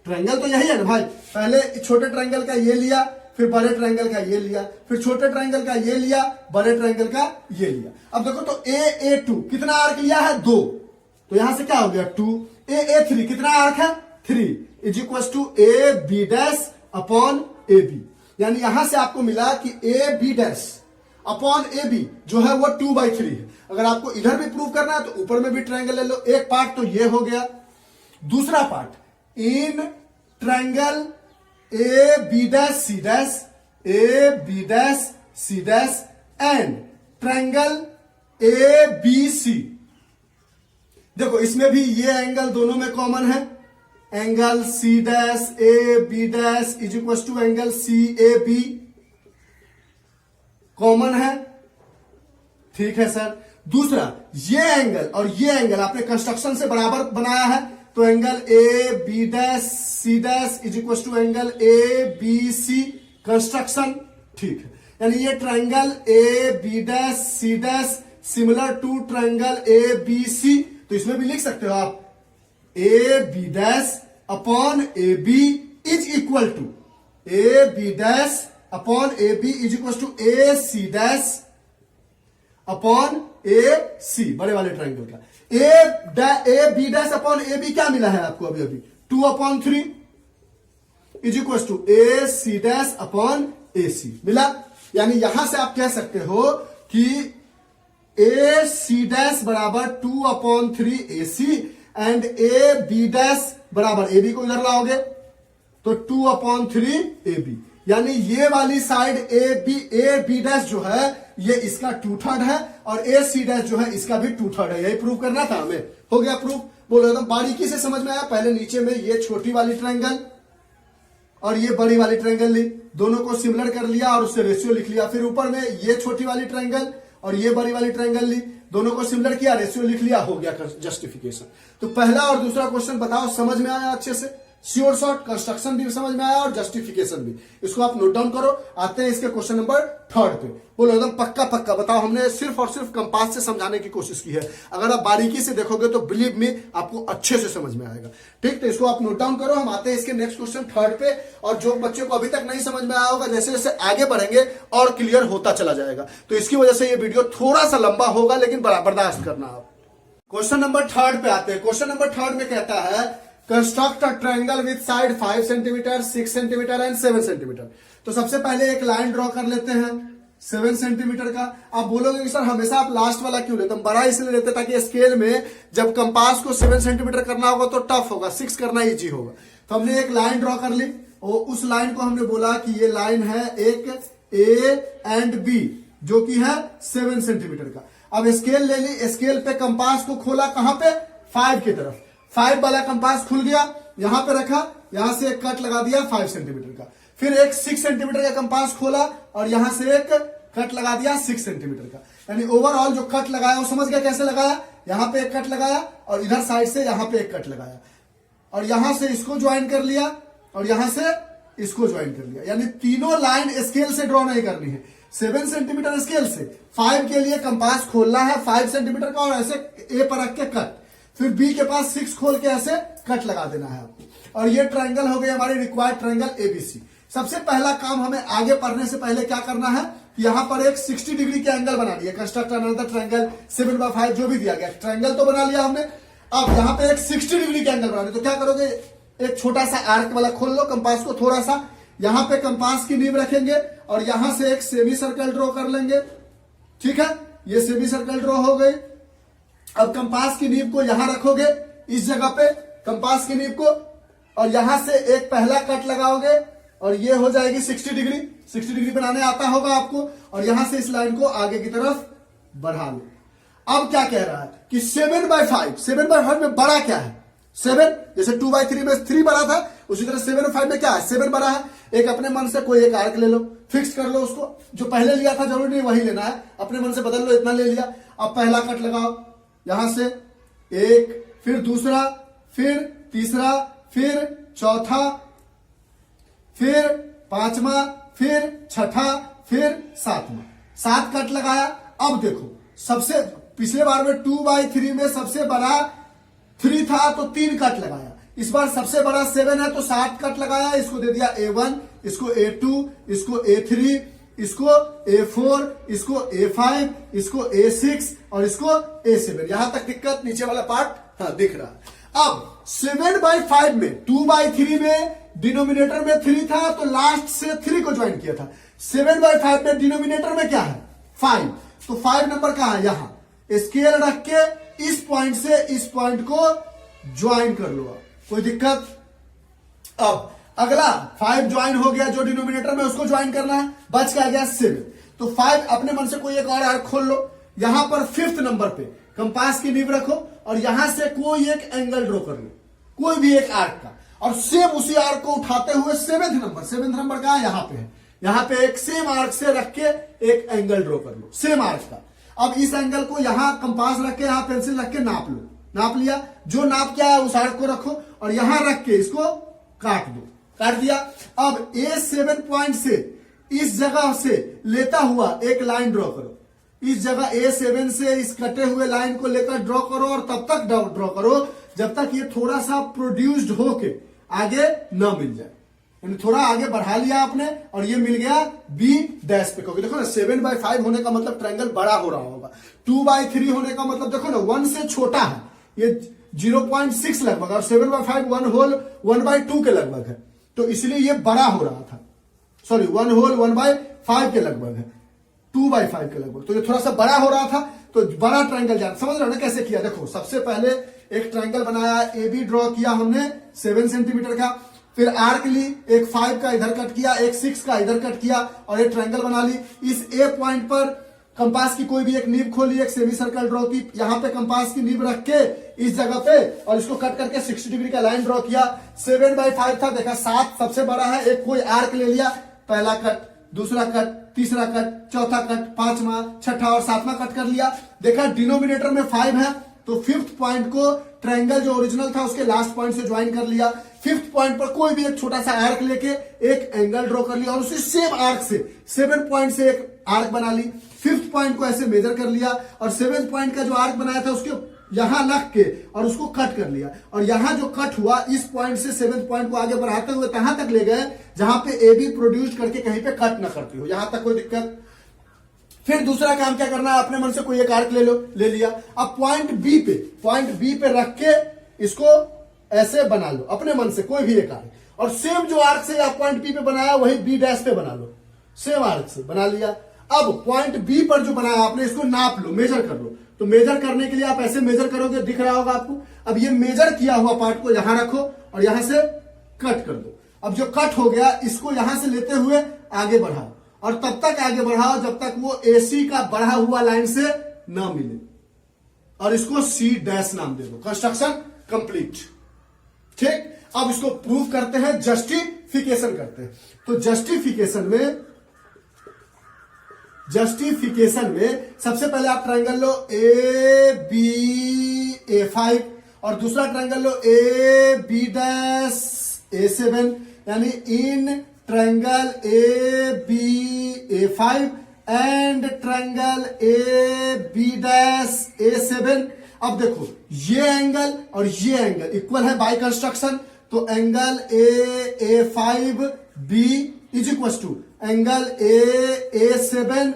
Triangle तो यही है ना भाई, पहले छोटे ट्रायंगल का ये लिया, फिर बड़े ट्रायंगल का ये लिया, फिर छोटे ट्रायंगल का ये लिया, बड़े ट्रायंगल का ये लिया। अब देखो तो A2 कितना आर्क लिया है? 2, तो यहां से क्या हो गया 2। A3 कितना आर्क है? 3 is equal to AB dash upon AB। यानी यहां से आपको मिला कि AB डैश अपॉन AB जो है वो 2/3 है। अगर आपको इधर भी प्रूव करना है तो ऊपर में भी ट्रायंगल ले लो। एक पार्ट तो ये हो गया, दूसरा part in triangle AB dash C dash and triangle ABC। देखो इसमें भी ये एंगल दोनों में कॉमन है, angle C dash AB dash is equal to angle CAB common है, ठीक है सर। दूसरा ये एंगल और ये एंगल आपने कंस्ट्रक्शन से बराबर बनाया है, तो angle AB dash C dash is equal to angle ABC construction, ठीक है। यानी ये triangle AB dash C dash similar to triangle ABC, तो इसमें भी लिख सकते हो आप AB dash upon AB is equal to AB dash upon AB is equal to AC dash upon AC, बड़े वाले ट्रायंगल का। AB डैश अपॉन AB क्या मिला है आपको अभी 2/3 is equal to AC dash upon AC मिला। यानी यहां से आप कह सकते हो कि AC डैश बराबर 2/3 AC एंड AB डैश बराबर AB को इधर लाओगे तो 2/3 AB। यानी ये वाली साइड AB डैश जो है ये इसका 2/3 है और AC डैश जो है इसका भी 2/3 है। यही प्रूव करना था हमें, हो गया प्रूफ। बोलो एकदम बारीकी से समझ में आया। पहले नीचे में ये छोटी वाली ट्रायंगल और ये बड़ी वाली ट्रायंगल ली, दोनों को सिमिलर कर लिया और उससे रेशियो लिख लिया। फिर ऊपर में ये छोटी वाली ट्रायंगल और ये बड़ी वाली ट्रायंगल ली, दोनों को सिमिलर किया, रेशियो लिख लिया, हो गया जस्टिफिकेशन। तो पहला और दूसरा क्वेश्चन बताओ समझ में आया अच्छे से? श्योर शॉर्ट, कंस्ट्रक्शन भी समझ में आया और जस्टिफिकेशन भी। इसको आप नोट डाउन करो। आते हैं इसके क्वेश्चन नंबर 3 पे। बोलो एकदम पक्का पक्का बताओ। हमने सिर्फ और सिर्फ कंपास से समझाने की कोशिश की है। अगर आप बारीकी से देखोगे तो बिलीव मी आपको अच्छे से समझ में आएगा। ठीक, तो इसको आप नोट डाउन करो। हम आते हैं इसके नेक्स्ट क्वेश्चन 3 पे। और जो बच्चों को अभी तक नहीं समझ में आया होगा, जैसे जैसे आगे बढ़ेंगे और क्लियर होता चला जाएगा। तो इसकी वजह से ये वीडियो थोड़ा सा लंबा होगा, लेकिन बर्दाश्त करना आप। क्वेश्चन नंबर 3 पे आते हैं। क्वेश्चन नंबर 3 में कहता है construct a triangle with side 5 centimetre, 6 centimetre and 7 centimetre. तो सबसे पहले एक लाइन ड्रॉ कर लेते हैं 7 सेंटीमीटर का। आप बोलोगे कि सर हमेशा आप लास्ट वाला क्यों लेते हैं? बड़ा इसलिए लेते ताकि स्केल में जब कंपास को 7 सेंटीमीटर करना होगा तो टफ होगा, 6 करना इजी होगा। तो हमने एक लाइन ड्रॉ कर ली और उस लाइन को हमने बोला कि ये लाइन है एक ए एंड बी, जो कि है 7 सेंटीमीटर का। अब स्केल ले ली, स्केल पे कंपास को खोला, कहां पे? 5 की तरफ। 5 वाला कंपास खुल गया, यहां पे रखा, यहां से एक कट लगा दिया 5 सेंटीमीटर का। फिर एक 6 सेंटीमीटर का कंपास खोला और यहां से एक कट लगा दिया 6 सेंटीमीटर का। यानी ओवरऑल जो कट लगाया वो समझ गया कैसे लगाया? यहां पे एक कट लगाया और इधर साइड से यहां पे एक कट लगाया और यहां से इसको ज्वाइन कर लिया और यहां से इसको ज्वाइन कर लिया। यानी तीनों लाइन स्केल से ड्रॉ नहीं करनी है, 7 सेंटीमीटर स्केल से। 5 के लिए कंपास खोलना है 5 सेंटीमीटर का और ऐसे ए पर रख के कट, फिर बी के पास 6 खोल के ऐसे कट लगा देना है आपको। और ये ट्रायंगल हो गई हमारी रिक्वायर्ड ट्रायंगल एबीसी। सबसे पहला काम हमें आगे पढ़ने से पहले क्या करना है? यहां पर एक 60 डिग्री के एंगल बना लिया। कंस्ट्रक्ट अनदर ट्रायंगल 7/5 जो भी दिया गया, ट्रायंगल तो बना लिया हमने। अब यहां पे एक 60 डिग्री के एंगल बनाने, तो क्या करोगे? एक छोटा सा आर्क वाला खोल लो कंपास को थोड़ा सा, यहां पे कंपास की नींव रखेंगे और यहां से एक सेमी सर्कल ड्रॉ कर लेंगे। ठीक है, ये सेमी सर्कल ड्रॉ हो गई। अब कंपास की नींव को यहां रखोगे इस जगह पे, कंपास की नींव को, और यहां से एक पहला कट लगाओगे और ये हो जाएगी 60 डिग्री। 60 डिग्री बनाने आता होगा आपको। और यहां से इस लाइन को आगे की तरफ बढ़ा लो। अब क्या कह रहा है कि 7/5, 7/5 में बड़ा क्या है? 7, जैसे 2/3 में 3 बड़ा था, उसी तरह 7/5 में क्या है? 7 बड़ा है। एक अपने मन से कोई एक आर्क ले लो, फिक्स कर लो उसको, जो पहले लिया था जरूरी नहीं वही लेना है, अपने मन से बदल लो, इतना ले लिया। अब पहला कट लगाओ, यहां से एक, फिर दूसरा, फिर तीसरा, फिर चौथा, फिर पांचवा, फिर छठा, फिर सातवां। 7 कट लगाया। अब देखो, सबसे पिछले बार में 2/3 में सबसे बड़ा 3 था तो 3 कट लगाया। इस बार सबसे बड़ा 7 है तो 7 कट लगाया। इसको दे दिया A1, इसको A2, इसको A3, इसको A4, इसको A5, इसको A6 और इसको A7। यहां तक दिक्कत, नीचे वाला पार्ट हाँ दिख रहा है। अब 7/5 में 2/3 में डिनोमिनेटर में 3 था तो लास्ट से 3 को ज्वाइन किया था। 7/5 में डिनोमिनेटर में क्या है? 5। तो 5 नंबर कहां है? यहां। स्केल रख के इस पॉइंट से इस पॉइंट को ज्वाइन कर लो। कोई दिक्कत? अब अगला 5 ज्वाइन हो गया, जो डिनोमिनेटर में उसको ज्वाइन करना है, बच क्या गया 7। तो 5 अपने मन से कोई एक और आर्क खोल लो। यहां पर 5th नंबर पे कंपास की नींव रखो और यहां से कोई एक एंगल ड्रॉ कर लो, कोई भी एक आर्क का। और सेम उसी आर्क को उठाते हुए 7th नंबर का यहां पे है, यहां पे एक सेम आर्क से रख के एक एंगल ड्रॉ कर लो, सेम आर्क का। अब इस एंगल को यहां कंपास रख के, यहां पेंसिल रख के नाप लो। नाप लिया, जो नाप क्या है उस आर्क को रखो और यहां रख के इसको काट दो। काट दिया। अब A7 पॉइंट से इस जगह से लेता हुआ एक लाइन ड्रॉ करो। इस जगह A7 से इस कटे हुए लाइन को लेकर ड्रॉ करो और तब तक ड्रॉ करो जब तक ये थोड़ा सा प्रोड्यूस्ड होके आगे न मिल जाए। यानी थोड़ा आगे बढ़ा लिया आपने और ये मिल गया B डैश पे। क्योंकि देखो ना 7/5 होने का मतलब ट्रायंगल बड़ा हो रहा होगा, 2/3 होने का मतलब देखो ना 1 से छोटा है, ये 0.6 लगभग, और 7/5 1/2 के लगभग है, तो इसलिए ये बड़ा हो रहा था। सॉरी 1/5 के लगभग है, 2/5 के लगभग, तो ये थोड़ा सा बड़ा हो रहा था। तो बड़ा ट्रायंगल जाना, समझ रहे हो ना कैसे किया? देखो सबसे पहले एक ट्रायंगल बनाया, AB ड्रॉ किया हमने 7 सेंटीमीटर का, फिर आर्क ली, एक 5 का इधर कट किया, एक 6 का इधर कट किया और एक ट्रायंगल बना ली। इस A पॉइंट पर कंपास की कोई भी एक नींव खोली, एक सेमी सर्कल ड्रॉ की, यहां पे कंपास की नींव रख के इस जगह पे और इसको कट करके 60 डिग्री का लाइन ड्रॉ किया। 7/5 था, देखा 7 सबसे बड़ा है, एक कोई आर्क ले लिया, पहला कट, दूसरा कट, तीसरा कट, चौथा कट, पांचवा, छठा और सातवां कट कर लिया। देखा डिनोमिनेटर में 5 है तो 5th पॉइंट को ट्रायंगल जो ओरिजिनल था उसके लास्ट पॉइंट से ज्वाइन कर लिया। फिफ्थ पॉइंट पर कोई भी एक छोटा सा आर्क लेके एक एंगल ड्रॉ कर लिया और उसी सेम आर्क से 7 पॉइंट से एक आर्क बना ली। फिफ्थ पॉइंट को ऐसे मेजर कर लिया और 7th पॉइंट का जो आर्क बनाया था उसके यहां रख के और उसको कट कर लिया और यहां जो कट हुआ इस पॉइंट से 7th पॉइंट को आगे बढ़ाते हुए कहां तक ले गए जहां पे ए बी प्रोड्यूस करके कहीं पे कट ना करती हो, यहां तक कोई दिक्कत। फिर दूसरा काम क्या करना है, अपने मन से कोई एक आर्क ले लिया। अब पॉइंट बी पे रख के इसको ऐसे बना लो अपने मन से कोई भी एक आर्क, और सेम जो आर्क से आप पॉइंट बी पे बनाया वही बी डैश पे बना लो, सेम आर्क से बना लिया। अब पॉइंट बी पर जो बनाया आपने इसको नाप लो, मेजर कर लो। तो मेजर करने के लिए आप ऐसे मेजर करोगे, दिख रहा होगा आपको। अब ये मेजर किया हुआ पार्ट को यहां रखो और यहां से कट कर दो। अब जो कट हो गया इसको यहां से लेते हुए आगे बढ़ाओ और तब तक आगे बढ़ाओ जब तक वो AC का बढ़ा हुआ लाइन से ना मिले और इसको C डैश नाम दे दो। Construction complete. ठीक, अब इसको प्रूव करते हैं, जस्टिफिकेशन करते हैं। तो जस्टिफिकेशन में सबसे पहले आप ट्रायंगल लो ABA5 और दूसरा ट्रायंगल लो AB'A7, यानी in triangle ABA5 and triangle AB'A7। अब देखो ये एंगल और ये एंगल इक्वल है बाय कंस्ट्रक्शन, तो angle AA5B is equal to angle AA7B'।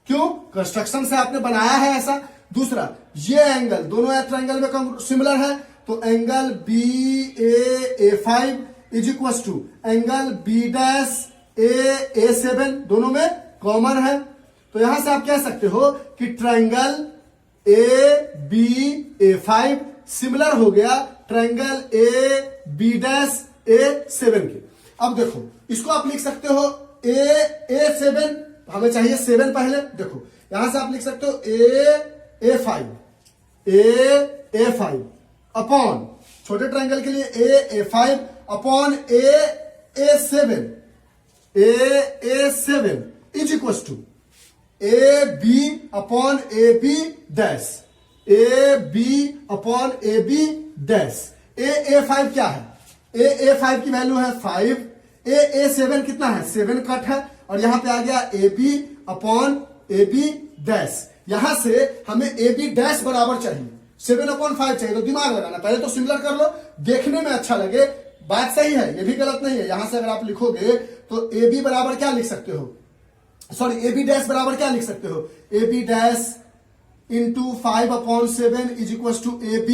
क्यों? कंस्ट्रक्शन से आपने बनाया है ऐसा। दूसरा ये एंगल दोनों ट्रायंगल में सिमिलर है, तो angle BAA5 is equal to angle B'A7 दोनों में कॉमन है। तो यहां से आप कह सकते हो कि ट्रायंगल ABA5 सिमिलर हो गया ट्रायंगल AB'A7 के। अब देखो इसको आप लिख सकते हो A7, हमें चाहिए 7 पहले। देखो यहां से आप लिख सकते हो A5 अपॉन छोटे ट्रायंगल के लिए A5 upon A7 is equal to AB upon AB dash, AB upon AB dash. A5 क्या है? A5 की वैल्यू है 5, A7 कितना है? 7 कट है और यहां पे आ गया AB अपॉन AB डैश। यहां से हमें AB डैश बराबर चाहिए, 7/5 चाहिए। तो दिमाग लगाना, पहले तो सिमिलर कर लो, देखने में अच्छा लगे। बात सही है, ये भी गलत नहीं है। यहां से अगर आप लिखोगे तो AB बराबर क्या लिख सकते हो, सॉरी AB डैश बराबर क्या लिख सकते हो, AB dash into 5/7 is equal to AB।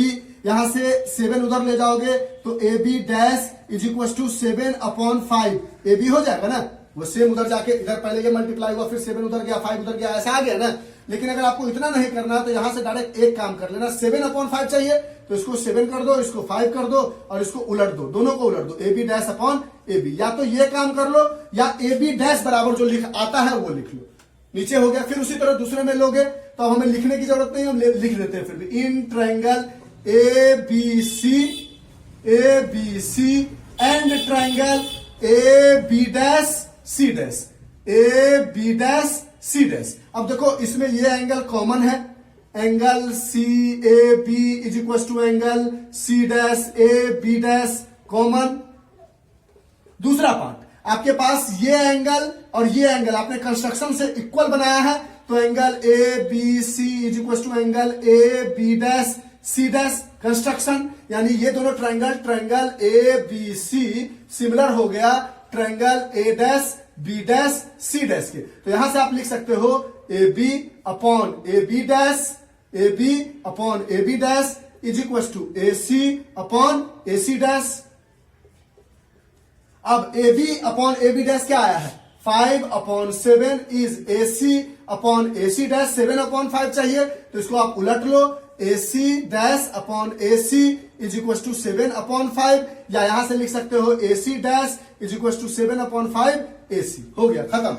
यहां से 7 उधर ले जाओगे तो AB dash is equal to 7/5 AB हो जाएगा ना। वो सेम उधर जाके इधर पहले ये मल्टीप्लाई हुआ, फिर 7 उधर गया, 5 उधर गया, ऐसा आ गया ना। लेकिन अगर आपको इतना नहीं करना तो यहां से डायरेक्ट एक काम कर लेना, 7/5 चाहिए तो इसको 7 कर दो, इसको 5 कर दो और इसको उलट दो, दोनों को उलट दो, AB डैश अपॉन AB। या तो ये काम कर लो या AB डैश बराबर जो लिख आता है वो लिख लो, नीचे हो गया। फिर उसी तरह दूसरे में लोगे तो अब हमें लिखने की जरूरत नहीं, हम लिख देते हैं फिर भी। In triangle ABC and triangle AB''C'। अब देखो इसमें ये एंगल कॉमन है, angle CAB is equal to angle C'AB' common. दूसरा पार्ट आपके पास ये एंगल और ये एंगल आपने कंस्ट्रक्शन से इक्वल बनाया है, तो angle ABC is equal to angle AB''C' construction, यानी ये दोनों ट्रायंगल ABC सिमिलर हो गया ट्रायंगल A''B''C' के। तो यहां से आप लिख सकते हो AB upon AB' is equal to AC upon AC'। अब AB अपॉन AB' क्या आया है, 5/7 इज AC अपॉन AC'। 7/5 चाहिए तो इसको आप उलट लो, AC dash upon AC is equal to 7/5, या यहां से लिख सकते हो AC dash is equal to 7/5 AC। हो गया, खत्म।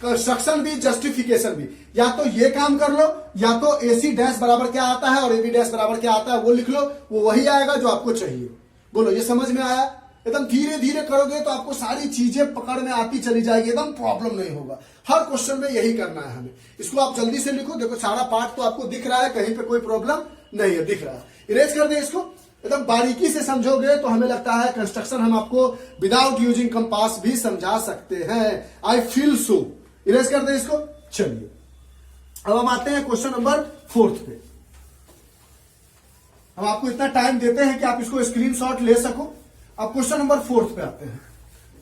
कंस्ट्रक्शन भी जस्टिफिकेशन भी, या तो ये काम कर लो या तो AC डैश बराबर क्या आता है और AB डैश बराबर क्या आता है वो लिख लो, वो वही आएगा जो आपको चाहिए। बोलो ये समझ में आया? एकदम धीरे धीरे करोगे तो आपको सारी चीजें पकड़ में आती चली जाएगी, एकदम प्रॉब्लम नहीं होगा। हर क्वेश्चन में यही करना है हमें। इसको आप जल्दी से लिखो, देखो सारा पार्ट तो आपको दिख रहा है, कहीं पे कोई प्रॉब्लम नहीं है, दिख रहा है। इरेज कर दें इसको, एकदम बारीकी से समझोगे तो हमें लगता है कंस्ट्रक्शन हम आपको विदाउट यूजिंग कंपास भी समझा सकते हैं। I feel so. इरेज कर दें इसको। चलिए अब हम आते हैं क्वेश्चन नंबर 4 पे। हम आपको इतना टाइम देते हैं कि आप इसको स्क्रीनशॉट ले सको। अब क्वेश्चन नंबर 4 पे आते हैं।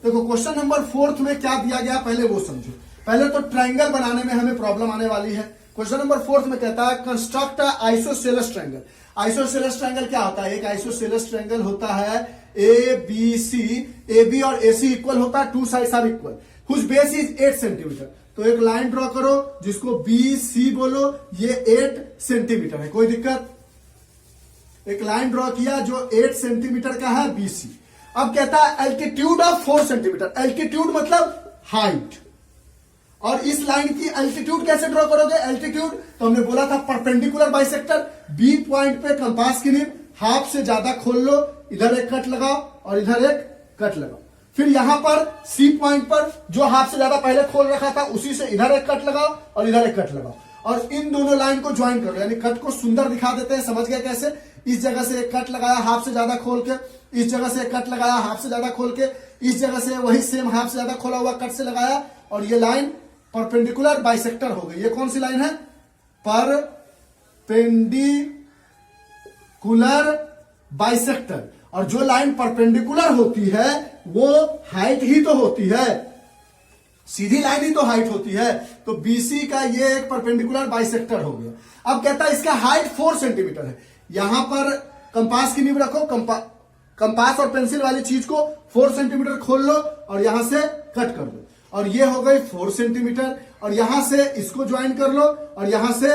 देखो क्वेश्चन नंबर 4 में क्या दिया गया पहले वो समझो। पहले तो ट्रायंगल बनाने में हमें प्रॉब्लम आने वाली है। क्वेश्चन नंबर 4 में कहता है construct isosceles triangle. Isosceles triangle क्या होता है? एक आइसोसेलेस ट्रायंगल होता है ए बी सी, ए बी और ए सी इक्वल होता है, two sides are equal, whose base is 8 centimetre. तो एक लाइन ड्रॉ करो जिसको बी सी बोलो, ये 8 सेंटीमीटर है, कोई दिक्कत? एक लाइन ड्रॉ किया जो 8 सेंटीमीटर का है, बी सी। अब कहता है एल्टीट्यूड ऑफ 4 सेंटीमीटर। एल्टीट्यूड मतलब हाइट, और इस लाइन की एल्टीट्यूड कैसे ड्रॉ करोगे? एल्टीट्यूड तो हमने बोला था परपेंडिकुलर बाइसेक्टर, बी पॉइंट पे कंपास की नीब हाफ से ज्यादा खोल लो, इधर एक कट लगाओ और इधर एक कट लगाओ। फिर यहां पर सी पॉइंट पर जो हाफ से ज्यादा पहले खोल रखा था उसी से इधर एक कट लगाओ और इधर एक कट लगाओ, और इन दोनों लाइन को ज्वाइन करो, यानी कट को सुंदर दिखा देते हैं। समझ गए कैसे? इस जगह से एक कट लगाया हाफ से ज्यादा खोल के, इस जगह से एक कट लगाया हाफ से ज्यादा खोल के, इस जगह से वही सेम हाफ से ज्यादा खोला हुआ कट से लगाया, और ये लाइन परपेंडिकुलर बाइसेक्टर हो गई। ये कौन सी लाइन है? Perpendicular bisector. और जो लाइन परपेंडिकुलर होती है वो हाइट ही तो होती है, सीधी लाइन ही तो हाइट होती है। तो बीसी का ये एक परपेंडिकुलर बाइसेक्टर हो गया। अब कहता है इसका हाइट 4 सेंटीमीटर है। यहां पर कंपास की नींव रखो, कंपास और पेंसिल वाली चीज को 4 सेंटीमीटर खोल लो और यहां से कट कर दो, और ये हो गई 4 सेंटीमीटर, और यहां से इसको ज्वाइन कर लो और यहां से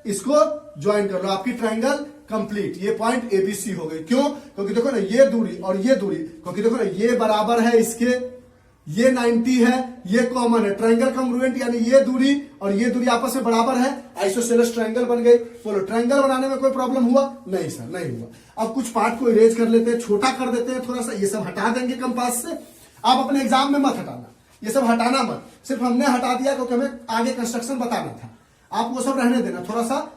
इसको ज्वाइन कर लो, आपकी ट्रायंगल कंप्लीट। ये पॉइंट एबीसी हो गई। क्यों? क्योंकि देखो ना ये दूरी और ये दूरी, क्योंकि देखो ना ये बराबर है इसके, ये 90 है, ये कॉमन है, ट्रायंगल कॉन्ग्रुएंट, यानी ये दूरी और ये दूरी आपस में बराबर है, आइसोसेलेस ट्रायंगल बन गई। बोलो ट्रायंगल बनाने में कोई प्रॉब्लम हुआ? नहीं सर, नहीं हुआ। अब कुछ पार्ट को इरेज कर लेते हैं, छोटा कर देते हैं थोड़ा सा, ये सब हटा देंगे कंपास से। आप अपने एग्जाम में मत हटाना, ये सब हटाना मत, सिर्फ हमने हटा दिया क्योंकि हमें आगे कंस्ट्रक्शन बताना था। आप वो सब रहने देना, थोड़ा सा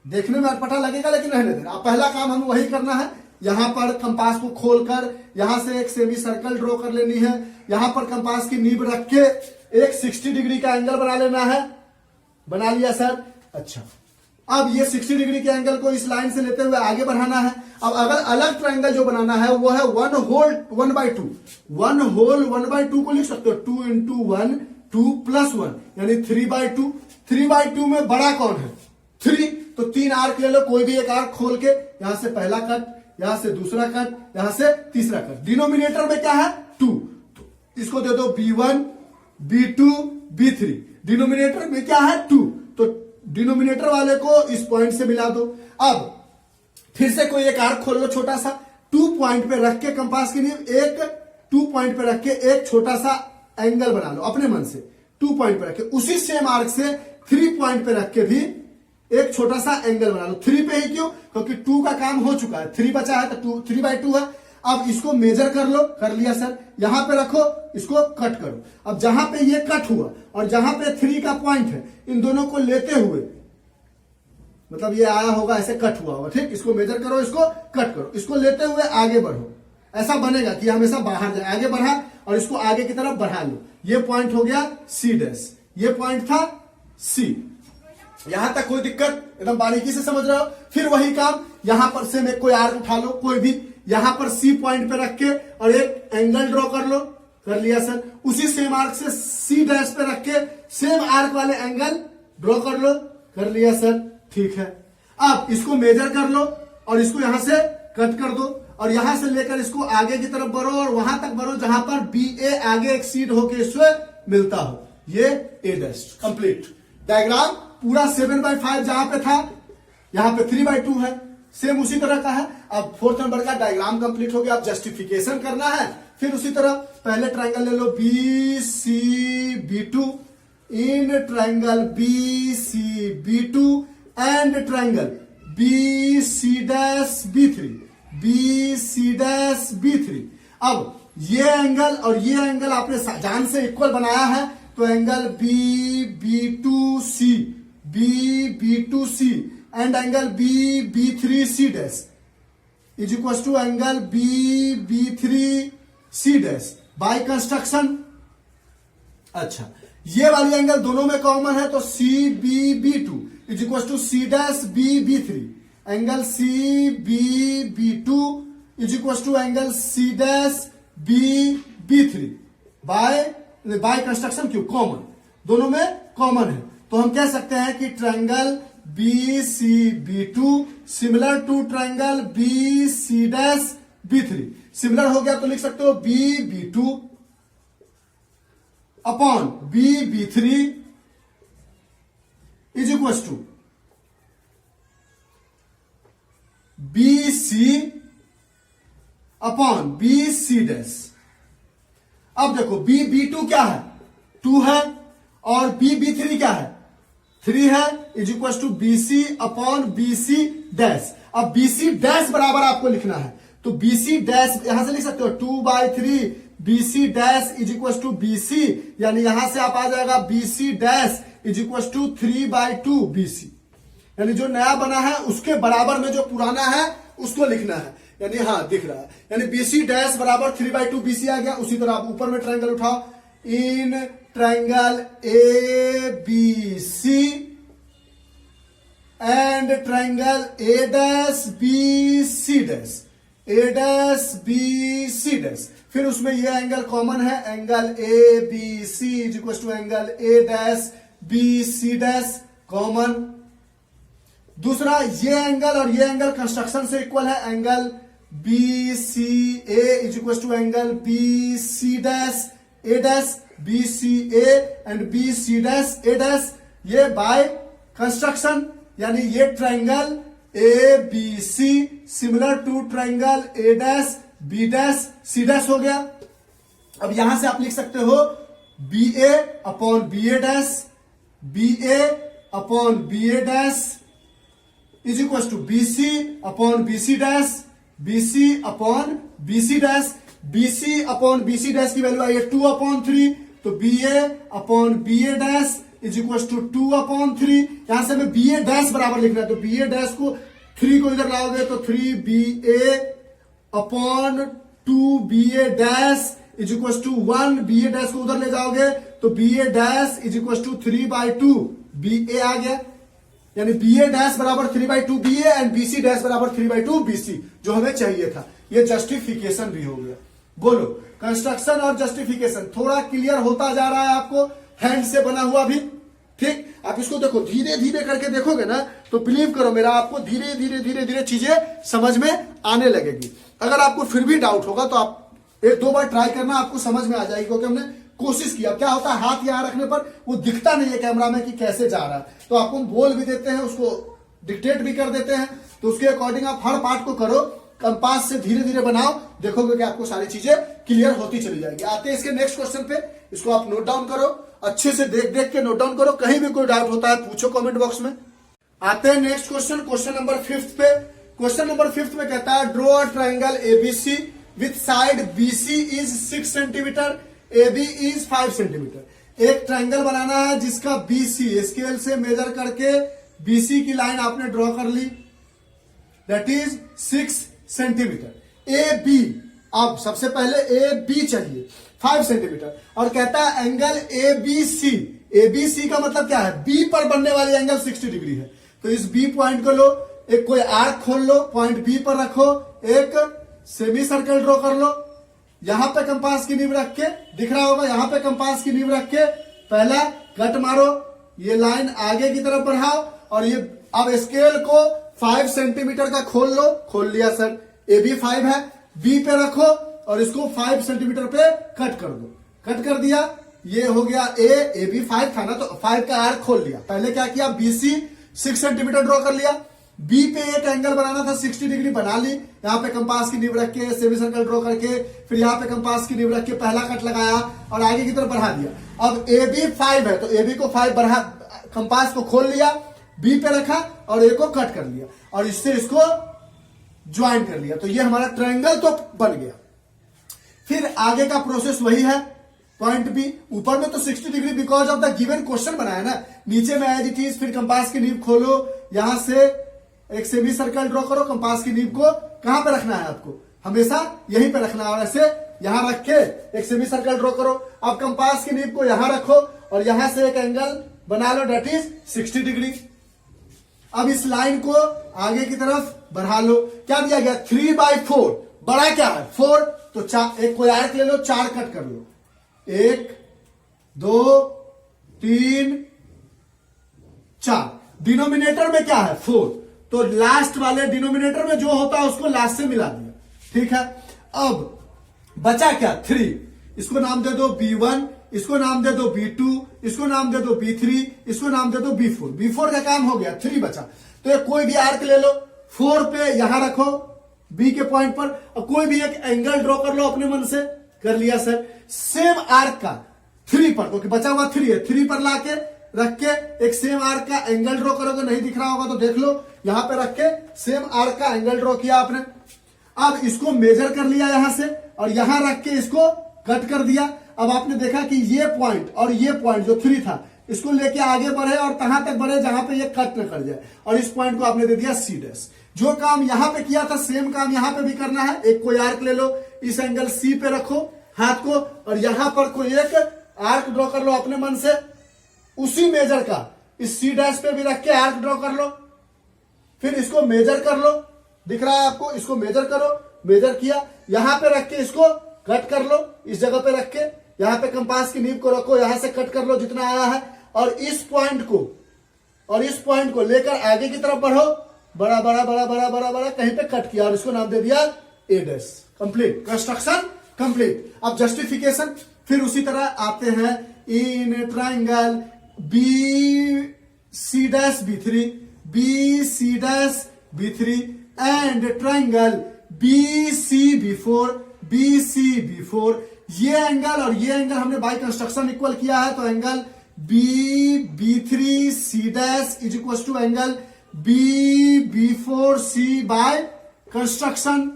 देखने में अटपटा लगेगा लेकिन रहने देना। अब पहला काम हमें वही करना है, यहां पर कंपास को खोलकर यहां से एक सेमी सर्कल ड्रॉ कर लेनी है, यहां पर कंपास की नींव रख के एक 60 डिग्री का एंगल बना लेना है। बना लिया सर? अच्छा, अब ये 60 डिग्री के एंगल को इस लाइन से लेते हुए आगे बढ़ाना है। अब अगर अलग ट्रायंगल जो बनाना है वो है 1 होल 1/2। 1 होल 1/2 को लिख सकते हो 2 into 1 2 plus 1 यानी 3/2। 3/2 में बड़ा कौन है? 3। तो 3 आर्क ले लो, कोई भी एक आर्क खोल के यहां से पहला कट, यहां से दूसरा कट, यहां से तीसरा कट। डिनोमिनेटर में क्या है? 2। तो इसको दे दो B1 B2 B3। डिनोमिनेटर में क्या है? 2। तो डिनोमिनेटर वाले को इस पॉइंट से मिला दो। अब फिर से कोई एक आर्क खोल लो छोटा सा, 2 पॉइंट पे रख के कंपास की नींव, एक 2 पॉइंट पे रख के एक छोटा सा एंगल बना लो अपने मन से। 2 पॉइंट पे रख के उसी सेम आर्क से 3 पॉइंट पे रख के भी एक छोटा सा एंगल बना लो। 3 पे ही क्यों? क्योंकि 2 का काम हो चुका है, 3 बचा है तो 3/2 है। अब इसको मेजर कर लो। कर लिया सर? यहां पे रखो, इसको कट करो। अब जहां पे ये कट हुआ और जहां पे 3 का पॉइंट है, इन दोनों को लेते हुए, मतलब ये आया होगा ऐसे कट हुआ होगा, ठीक? इसको मेजर करो, इसको कट करो, इसको लेते हुए आगे बढ़ो। ऐसा बनेगा कि हमेशा बाहर जाए, आगे बढ़ा और इसको आगे की तरफ बढ़ा लो। ये पॉइंट हो गया C', ये पॉइंट था C। यहां तक कोई दिक्कत? एकदम बारीकी से समझ रहे हो? फिर वही काम, यहां पर से कोई आर्क उठा लो, कोई भी, यहां पर C पॉइंट पे रख के और एक एंगल ड्रॉ कर लो। कर लिया सर? उसी सेम आर्क से C' पे रख के सेम आर्क वाले एंगल ड्रॉ कर लो। कर लिया सर? ठीक है। अब इसको मेजर कर लो और इसको यहां से कट कर दो, और यहां से लेकर इसको आगे की तरफ बढ़ो और वहां तक बढ़ो जहां पर BA आगे एक्सीड होकर इससे मिलता हो। ये A'। कंप्लीट डायग्राम पूरा 7/5 जहां पे था, यहां पे 3/2 है, सेम उसी तरह का है। अब 4th नंबर का डायग्राम कंप्लीट हो गया। अब जस्टिफिकेशन करना है। फिर उसी तरह पहले ट्रायंगल ले लो BCB2, in triangle BCB2 and triangle BC'B3, BC'B3। अब ये एंगल और ये एंगल आपने जान से इक्वल बनाया है, तो angle BB2C and angle BB3C is equal to angle B3C' by construction. अच्छा, ये वाली एंगल दोनों में कॉमन है तो CBB2 is equal to C'BB3। Angle CBB2 is equal to angle C'BB3 by construction. क्यों? कॉमन, दोनों में कॉमन है तो हम कह सकते हैं कि triangle BCB2 similar to triangle BC'B3। Similar हो गया तो लिख सकते हो BB2 upon BB3 is equal to BC upon BC'। अब देखो BB2 क्या है? 2 है और BB3 क्या है? 3 है is equal to BC upon BC'। अब BC' बराबर आपको लिखना है तो BC' यहां से लिख सकते हो 2/3 BC' is equal to BC, यानी यहां से आप आ जाएगा BC' is equal to 3/2 BC, यानी जो नया बना है उसके बराबर में जो पुराना है उसको लिखना है। यानी हाँ दिख रहा है, यानी BC' बराबर 3/2 BC आ गया। उसी तरह आप ऊपर में ट्रायंगल उठाओ, in triangle ABC and triangle A''BC'। फिर उसमें ये एंगल कॉमन है, angle ABC is equal to angle A''BC' common. दूसरा ये एंगल और ये एंगल कंस्ट्रक्शन से इक्वल है, angle BCA is equal to angle BCA and BC', ये बाय कंस्ट्रक्शन, यानी ये triangle ABC similar to triangle A''B''C' हो गया। अब यहां से आप लिख सकते हो BA upon BA', BA upon BA' is equal to BC upon BC', BC upon BC'। BC upon BC' की वैल्यू आई है 2/3, तो BA upon BA' is equal to 2/3। यहां से हमें BA' बराबर लिखना है तो BA' को 3 को इधर लाओगे तो 3BA upon 2BA' is equal to 1, BA' को उधर ले जाओगे तो BA' is equal to 3/2 BA आ गया, यानी BA' बराबर 3/2 BA एंड BC' बराबर 3/2 BC, जो हमें चाहिए था। ये जस्टिफिकेशन भी हो गया। बोलो, कंस्ट्रक्शन और जस्टिफिकेशन थोड़ा क्लियर होता जा रहा है आपको, हैंड से बना हुआ भी। ठीक, आप इसको देखो, धीरे धीरे करके देखोगे ना तो बिलीव करो मेरा, आपको धीरे धीरे चीजें समझ में आने लगेगी। अगर आपको फिर भी डाउट होगा तो आप 1-2 बार ट्राई करना, आपको समझ में आ जाएगी, क्योंकि हमने कोशिश किया। क्या होता है, हाथ यहां रखने पर वो दिखता नहीं है कैमरा में कि कैसे जा रहा है, तो आपको हम बोल भी देते हैं, उसको डिक्टेट भी कर देते हैं, तो उसके अकॉर्डिंग आप हर पार्ट को करो, कंपास से धीरे धीरे बनाओ, देखोगे कि आपको सारी चीजें क्लियर होती चली जाएगी। आते हैं इसके नेक्स्ट क्वेश्चन पे, इसको आप नोट डाउन करो, अच्छे से देख देख के नोट डाउन करो, कहीं भी कोई डाउट होता है पूछो कमेंट बॉक्स में। आते हैं नेक्स्ट क्वेश्चन, क्वेश्चन नंबर 5 पे। क्वेश्चन नंबर 5 में कहता है draw a triangle ABC with side BC is 6 centimetre, AB is 5 centimetre. एक ट्रायंगल बनाना है जिसका BC स्केल से मेजर करके BC की लाइन आपने ड्रॉ कर ली, दैट इज 6 सेंटीमीटर। AB, अब सबसे पहले AB चाहिए 5 सेंटीमीटर, और कहता है एंगल ABC का मतलब क्या है, B पर बनने वाली एंगल 60 डिग्री है, तो इस B पॉइंट को लो, एक कोई आर्क खोल लो, पॉइंट B पर रखो, एक सेमी सर्कल ड्रॉ कर लो, यहां पे कंपास की नींव रख के, दिख रहा होगा, यहां पे कंपास की नींव रख के पहला कट मारो, ये लाइन आगे की तरफ बढ़ाओ, और ये अब स्केल को 5 सेंटीमीटर का खोल लो, खोल लिया सर, AB 5 है, B पे रखो और इसको 5 सेंटीमीटर पे कट कर दो, कट कर दिया, ये हो गया AB 5 था ना, तो 5 का आर्क खोल लिया। पहले क्या किया, BC 6 सेंटीमीटर ड्रॉ कर लिया, B पे एक एंगल बनाना था 60 डिग्री बना ली, यहां पे कंपास की नींव रख के सेमी सर्कल ड्रॉ करके, फिर यहां पे कंपास की नींव रख के पहला कट लगाया और आगे की तरफ बढ़ा दिया। अब AB 5 है तो AB को 5 बढ़ा, कंपास को खोल लिया, B पे रखा और A को कट कर लिया और इससे इसको ज्वाइन कर लिया, तो ये हमारा ट्रायंगल तो बन गया। फिर आगे का प्रोसेस वही है, पॉइंट B, ऊपर में तो 60 degree because of the given question बनाया ना, नीचे में एज इट इज, फिर कंपास की नींव खोलो, यहां से एक सेमी सर्कल ड्रॉ करो, कंपास की नीब को कहां पे रखना है आपको, हमेशा यहीं पे रखना है। और ऐसे यहां रख के एक सेमी सर्कल ड्रॉ करो। अब कंपास की नीब को यहां रखो और यहां से एक एंगल बना लो, डेट इज 60 डिग्री। अब इस लाइन को आगे की तरफ बढ़ा लो। क्या दिया गया, 3/4, बड़ा क्या है 4, तो एक कोई आर्क ले लो, 4 कट कर लो, 1 2 3 4। डिनोमिनेटर में क्या है 4, तो लास्ट वाले डिनोमिनेटर में जो होता है उसको लास्ट से मिला दिया, ठीक है। अब बचा क्या 3, इसको नाम दे दो B1, इसको नाम दे दो B2, इसको नाम दे दो B3, इसको नाम दे दो B4। B4 का काम हो गया, 3 बचा। तो एक कोई भी आर्क ले लो, 4 पे यहां रखो B के पॉइंट पर, और कोई भी एक एंगल ड्रॉ कर लो अपने मन से। कर लिया सर। सेम आर्क का 3 पर, क्योंकि बचा हुआ 3 है, 3 पर लाके रख के एक सेम आर्क का एंगल ड्रॉ करोगे, नहीं दिख रहा होगा तो देख लो, यहां पे रख के सेम आर्क का एंगल ड्रॉ किया आपने। अब इसको मेजर कर लिया यहां से और यहां रख के इसको कट कर दिया। अब आपने देखा कि ये पॉइंट और ये पॉइंट जो 3 था, इसको लेके आगे बढ़े और कहां तक बढ़े, जहां पे ये कट न कर जाए, और इस पॉइंट को आपने दे दिया C'। जो काम यहां पे किया था सेम काम यहां पे भी करना है। एक कोई आर्क ले लो, इस एंगल C पे रखो हाथ को, और यहां पर कोई एक आर्क ड्रॉ कर लो अपने मन से, उसी मेजर का इस C' पे भी रख के आर्क ड्रॉ कर लो। फिर इसको मेजर कर लो, दिख रहा है आपको, इसको मेजर करो। मेजर किया, यहां पे रख के इसको कट कर लो, इस जगह पे रख के यहां पे कंपास की नीब को रखो, यहां से कट कर लो जितना आया है, और इस पॉइंट को लेकर आगे की तरफ बढ़ो, बड़ा बड़ा बड़ा बड़ा बड़ा बड़ा कहीं पे कट किया और इसको नाम दे दिया A'। Complete, construction complete. अब जस्टिफिकेशन, फिर उसी तरह आते हैं। In triangle BC'B3, BC'B3 and triangle BCB4, BCB4, ये एंगल और ये एंगल हमने बाय कंस्ट्रक्शन इक्वल किया है, तो angle BB3C' is equal to angle BB4C by construction.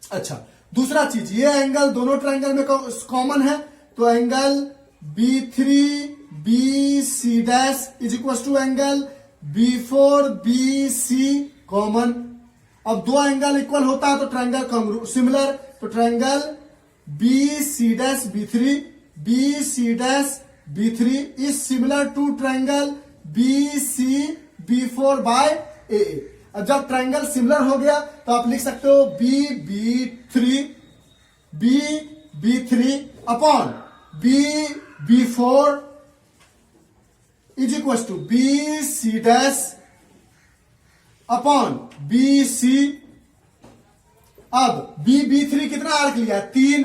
अच्छा, दूसरा चीज, ये एंगल दोनों ट्राइंगल में कॉमन है, तो angle B3BC' is equal to angle B4BC common. अब दो एंगल इक्वल होता है तो ट्राइंगल सिमिलर, तो triangle BC'B3, BC'B3 is similar to triangle BCB4 by AA। अब जब ट्राइंगल सिमिलर हो गया तो आप लिख सकते हो BB3 upon BB4 is equal to BC' upon BC। अब BB3 कितना आर्क लिया है 3,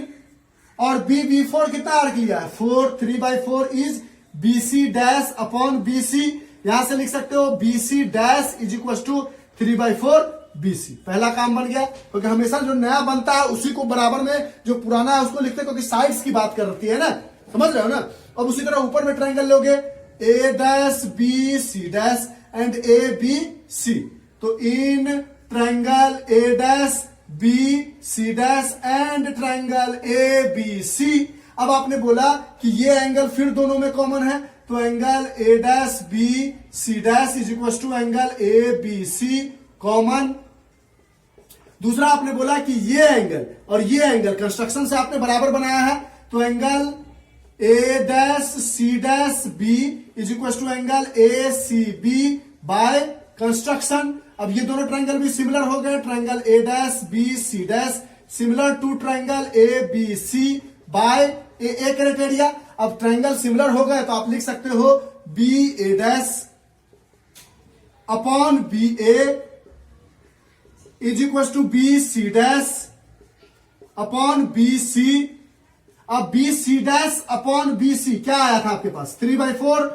और BB4 कितना आर्क लिया है 4, 3/4 इज BC' अपॉन BC। यहां से लिख सकते हो BC' is equal to 3/4 BC। पहला काम बन गया, क्योंकि हमेशा जो नया बनता है उसी को बराबर में जो पुराना है उसको लिखते हैं, क्योंकि साइड्स की बात करती है ना, समझ रहे हो ना। अब उसी तरह ऊपर में ट्राइंगल लोगे A'BC' एंड ABC, तो in triangle A'BC' and triangle ABC। अब आपने बोला कि ये एंगल फिर दोनों में कॉमन है, तो angle A'BC' is equal to angle ABC common. दूसरा आपने बोला कि ये एंगल और ये एंगल कंस्ट्रक्शन से आपने बराबर बनाया है, तो angle A''C'B is equal to angle ACB by construction. अब ये दोनों ट्राइंगल भी सिमिलर हो गए, triangle A''BC' similar to triangle ABC by AA criteria. अब ट्राइंगल सिमिलर हो गए तो आप लिख सकते हो BA' upon BA is equal to BC' upon BC। अब BC' अपॉन BC क्या आया था आपके पास 3/4,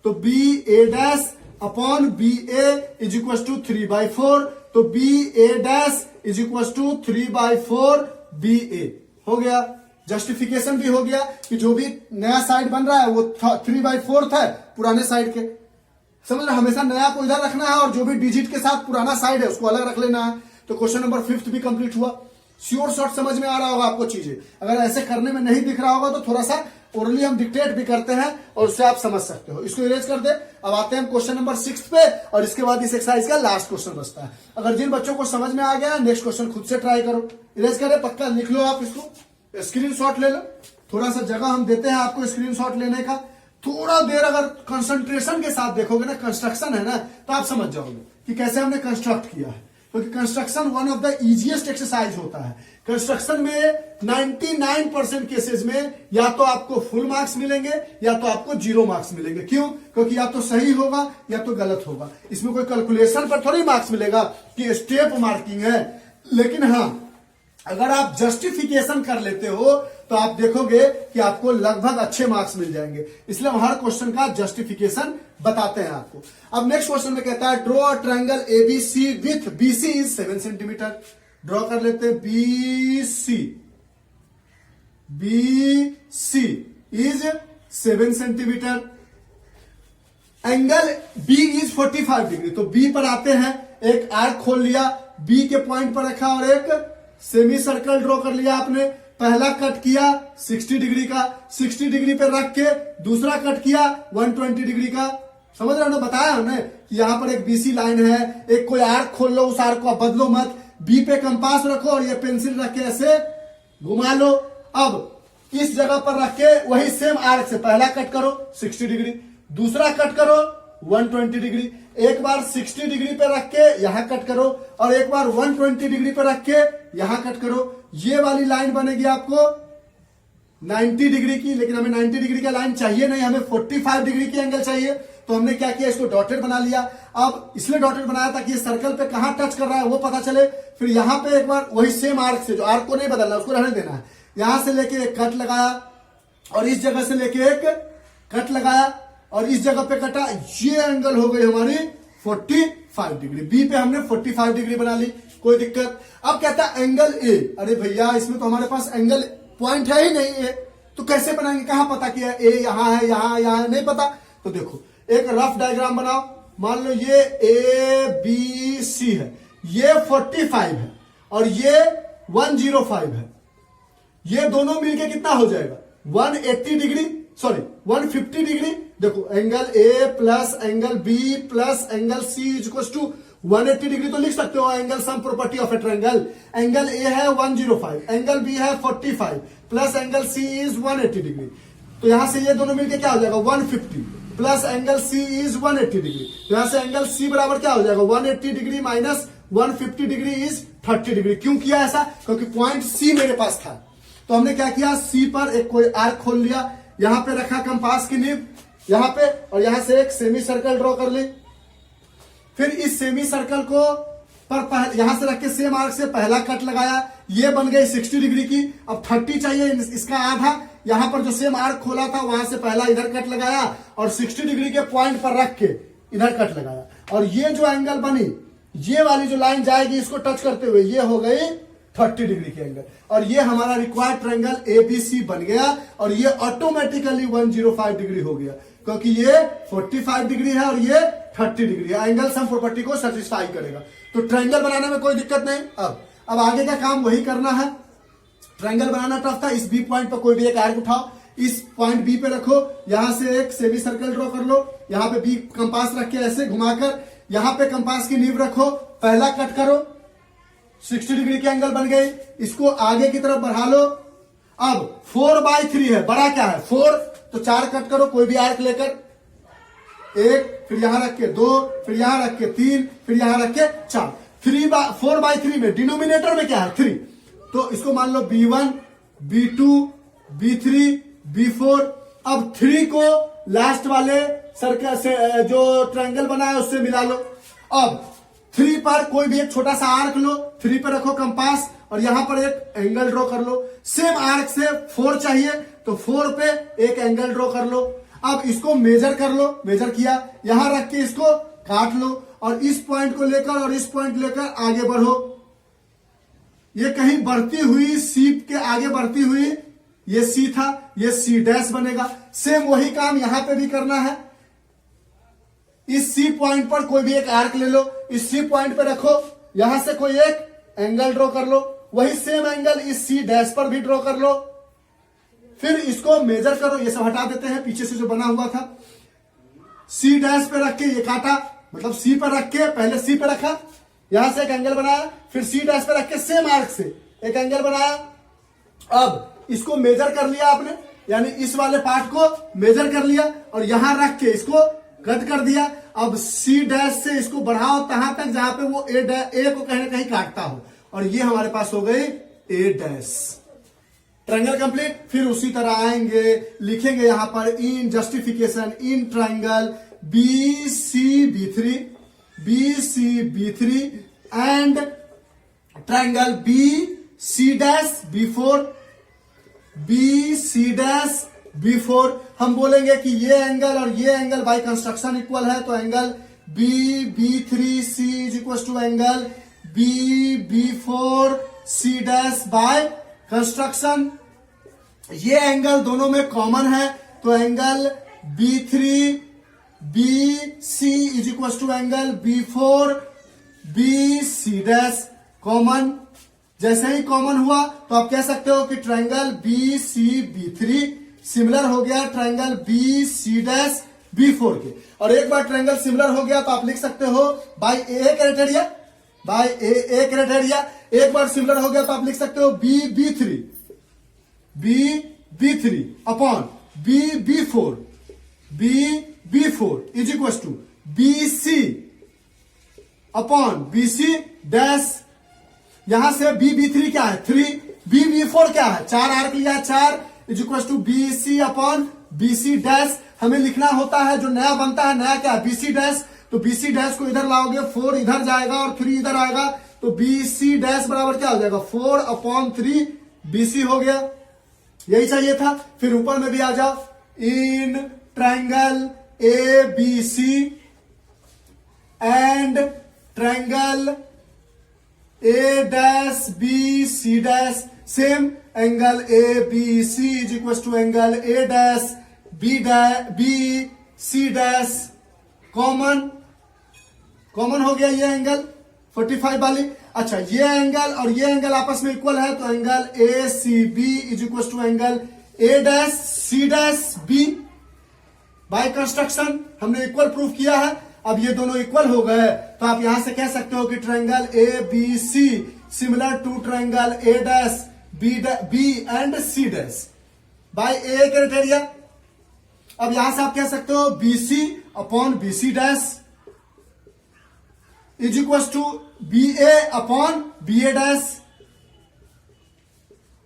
तो BA' upon BA is equal to 3/4, तो BA' is equal to 3/4 BA हो गया। जस्टिफिकेशन भी हो गया कि जो भी नया साइड बन रहा है वो 3/4 है पुराने साइड के, समझ रहे, हमेशा नया को इधर रखना है और जो भी डिजिट के साथ पुराना साइड है उसको अलग रख लेना है। तो क्वेश्चन नंबर 5 भी कंप्लीट हुआ। श्योर शॉर्ट समझ में आ रहा होगा आपको चीजें। अगर ऐसे करने में नहीं दिख रहा होगा तो थोड़ा सा ओरली हम डिक्टेट भी करते हैं और उससे आप समझ सकते हो। इसको इरेज कर दे। अब आते हैं हम क्वेश्चन नंबर 6 पे और इसके बाद इस एक्सरसाइज का लास्ट क्वेश्चन बचता है। अगर जिन बच्चों को समझ में आ गया नेक्स्ट क्वेश्चन खुद से ट्राई करो। इरेज करे, पक्का लिख लो, आप इसको स्क्रीनशॉट ले लो। थोड़ा सा जगह हम देते हैं आपको स्क्रीनशॉट लेने का। थोड़ा देर अगर कंसंट्रेशन के साथ देखोगे ना, कंस्ट्रक्शन है ना, तो आप समझ जाओगे कि कैसे हमने कंस्ट्रक्ट किया है। क्योंकि construction one of the easiest exercise होता है। कंस्ट्रक्शन में 99% केसेस में या तो आपको फुल मार्क्स मिलेंगे या तो आपको 0 मार्क्स मिलेंगे। क्यों? क्योंकि या तो सही होगा या तो गलत होगा। इसमें कोई कैलकुलेशन पर थोड़ी मार्क्स मिलेगा कि स्टेप मार्किंग है। लेकिन हाँ, अगर आप जस्टिफिकेशन कर लेते हो तो आप देखोगे कि आपको लगभग अच्छे मार्क्स मिल जाएंगे। इसलिए हम हर क्वेश्चन का जस्टिफिकेशन बताते हैं आपको। अब नेक्स्ट क्वेश्चन में कहता है draw a triangle ABC with BC is 7 centimetre. Draw कर लेते हैं BC is 7 centimetre. Angle B is 45 degree. तो बी पर आते हैं, एक आर्क खोल लिया, बी के पॉइंट पर रखा और एक सेमी सर्कल ड्रॉ कर लिया आपने। पहला कट किया 60 डिग्री का, 60 डिग्री पे रख के दूसरा कट किया 120 डिग्री का। समझ रहे हो ना? बताया हमने कि यहां पर एक बीसी लाइन है, एक कोई आर्क खोल लो, उस आर्क को बदलो मत, बी पे कंपास रखो और ये पेंसिल रख के ऐसे घुमा लो। अब इस जगह पर रख के वही सेम आर्क से पहला कट करो 60 डिग्री, दूसरा कट करो 120 डिग्री, एक बार 60 डिग्री पे रख के यहां कट करो और एक बार 120 डिग्री पे रख के यहां कट करो। ये वाली लाइन बनेगी आपको 90 डिग्री की। लेकिन हमें 90 डिग्री का लाइन चाहिए नहीं, हमें 45 डिग्री की एंगल चाहिए। तो हमने क्या किया, इसको डॉटेड बना लिया। अब इसलिए डॉटेड बनाया ताकि ये सर्कल पे कहां टच कर रहा है वो पता चले। फिर यहां पे एक बार वही सेम आर्क से, जो आर्क को नहीं बदलना, उसको रहने देना है, यहां से लेके एक कट लगाया और इस जगह से लेके एक कट लगाया और इस जगह पे कटा। ये एंगल हो गई हमारी 45 डिग्री। बी पे हमने 45 डिग्री बना ली, कोई दिक्कत। अब कहता है एंगल ए। अरे भैया, इसमें तो हमारे पास एंगल पॉइंट है ही नहीं है, तो कैसे बनाएंगे? कहां पता किया ए यहां है, यहां है, नहीं पता। तो देखो एक रफ डायग्राम बनाओ। मान लो ये ए बी सी है, ये 45 है और ये 105 है। ये दोनों मिलके कितना हो जाएगा 180 डिग्री, सॉरी 150 डिग्री। देखो angle A plus angle B plus angle C is equal to 180 degree. तो लिख सकते हो angle sum property of a triangle. Angle A है 105, एंगल बी है 45 plus angle C is 180 degree. तो यहां से ये दोनों मिलके क्या हो जाएगा 150 plus angle C is 180 degree. यहां से एंगल सी बराबर क्या हो जाएगा 180 degree minus 150 degree is 30 degree. क्यों किया ऐसा? क्योंकि पॉइंट सी मेरे पास था। तो हमने क्या किया, सी पर एक कोई आर्क खोल लिया, यहां पे रखा कंपास की नीब यहां पे और यहां से एक सेमी सर्कल ड्रॉ कर ली। फिर इस सेमी सर्कल को पर यहां से रख के सेम आर्क से पहला कट लगाया, ये बन गई 60 डिग्री की। अब 30 चाहिए, इसका आधा। यहां पर जो सेम आर्क खोला था वहां से पहला इधर कट लगाया और 60 डिग्री के पॉइंट पर रख के इधर कट लगाया और ये जो एंगल बनी, ये वाली जो लाइन जाएगी इसको टच करते हुए, ये हो गई 30 डिग्री की एंगल। और ये हमारा रिक्वायर्ड ट्रायंगल एबीसी बन गया और ये ऑटोमेटिकली 105 डिग्री हो गया, क्योंकि ये 45 डिग्री है और ये 30 डिग्री है। एंगल सम प्रॉपर्टी को सेटिस्फाई करेगा। तो ट्रायंगल बनाने में कोई दिक्कत नहीं। अब आगे का काम वही करना है। ट्रायंगल बनाना टफ था। इस बी पॉइंट पर कोई भी एक आर्क उठाओ, इस पॉइंट बी पे रखो, यहां से एक सेमी सर्कल ड्रॉ कर लो, यहां पे बी कंपास रख के ऐसे घुमाकर यहां पे कंपास की नींव रखो, पहला कट करो, 60 डिग्री की एंगल बन गई। इसको आगे की तरफ बढ़ा लो। अब 4/3 है, बड़ा क्या है 4, तो 4 कट करो कोई भी आर्क लेकर, 1, फिर यहां रख के 2, फिर यहां रख के 3, फिर यहां रख के 4। 4/3 में डिनोमिनेटर में क्या है 3, तो इसको मान लो B1, B2, B3, B4। अब 3 को लास्ट वाले सर्कल से जो ट्रायंगल बना है उससे मिला लो। अब 3 पर कोई भी एक छोटा सा आर्क लो, 3 पर रखो कंपास और यहां पर एक एंगल ड्रॉ कर लो। सेम आर्क से 4 चाहिए तो 4 पे एक एंगल ड्रॉ कर लो। अब इसको मेजर कर लो, मेजर किया, यहां रख के इसको काट लो और इस पॉइंट को लेकर और इस पॉइंट लेकर आगे बढ़ो। ये कहीं बढ़ती हुई सीप के आगे बढ़ती हुई, ये सी था, ये सी डैश बनेगा। सेम वही काम यहां पे भी करना है। इस सी पॉइंट पर कोई भी एक आर्क ले लो, इस सी पॉइंट पे रखो, यहां से कोई एक एंगल ड्रॉ कर लो, वही सेम एंगल इस सी डैश पर भी ड्रॉ कर लो। फिर इसको मेजर करो, ये सब हटा देते हैं पीछे से जो बना हुआ था। सी डैश पे रख के ये काटा, मतलब सी पर रख के, पहले सी पे रखा, यहां से एक एंगल बनाया, फिर सी डैश पे रख के सेम आर्क से एक एंगल बनाया। अब इसको मेजर कर लिया आपने, यानी इस वाले पार्ट को मेजर कर लिया और यहां रख के इसको कट कर दिया। अब सी डैश से इसको बढ़ाओ तहां तक जहां पे वो ए को कहीं ना कहीं काटता हो, और ये हमारे पास हो गई ए डैश। Triangle complete. फिर उसी तरह आएंगे, लिखेंगे यहां पर in justification in triangle B C B three and triangle B C dash B four. हम बोलेंगे कि ये एंगल और ये एंगल बाय कंस्ट्रक्शन इक्वल है, तो angle B three C is equal to angle B four C dash by construction. ये angle दोनों में कॉमन है, तो angle B three B C is equal to angle B four B C dash common. जैसे ही common हुआ तो आप कह सकते हो कि triangle B C B three similar हो गया triangle B C dash B four के। और एक बार ट्रायंगल सिमिलर हो गया तो आप लिख सकते हो बाय ए क्राइटेरिया, एक बार सिमिलर हो गया तो आप लिख सकते हो B three upon B four is equal to B C upon B C dash. यहां से बी थ्री क्या है 3, बी फोर क्या है 4 आर्क लिया है 4 is equal to B C upon B C dash. हमें लिखना होता है जो नया बनता है, नया क्या है बी सी डैश, तो बी सी डैश को इधर लाओगे 4 इधर जाएगा और 3 इधर आएगा, तो बी सी डैश बराबर क्या हो जाएगा 4 अपॉन 3 बी सी हो गया। यही चाहिए था। फिर ऊपर में भी आ जाओ, in triangle A B C and triangle A dash B C dash, same angle A B C is equal to angle A dash B C dash common हो गया ये एंगल 45 वाली। अच्छा, ये एंगल और ये एंगल आपस में इक्वल है, तो angle A C B is equal to angle A dash C dash B. By construction हमने इक्वल प्रूफ किया है। अब ये दोनों इक्वल हो गए तो आप यहां से कह सकते हो कि triangle A B C similar to triangle A dash B and C dash by A criteria. अब यहां से आप कह सकते हो B C upon B C dash is equal to B A upon B A dash.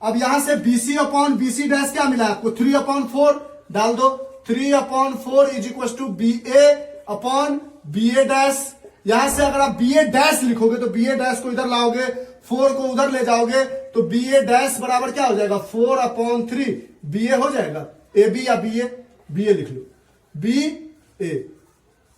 अब यहां से B C upon B C dash क्या मिला आपको 3 अपॉन 4 डाल दो, 3 upon 4 is equal to B A upon B A dash. यहां से अगर आप बी ए डैश लिखोगे तो बी ए डैश को इधर लाओगे, 4 को उधर ले जाओगे, तो बी ए डैश बराबर क्या हो जाएगा 4 अपॉन 3 बी ए हो जाएगा। ए बी या बी ए लिख लो, बी ए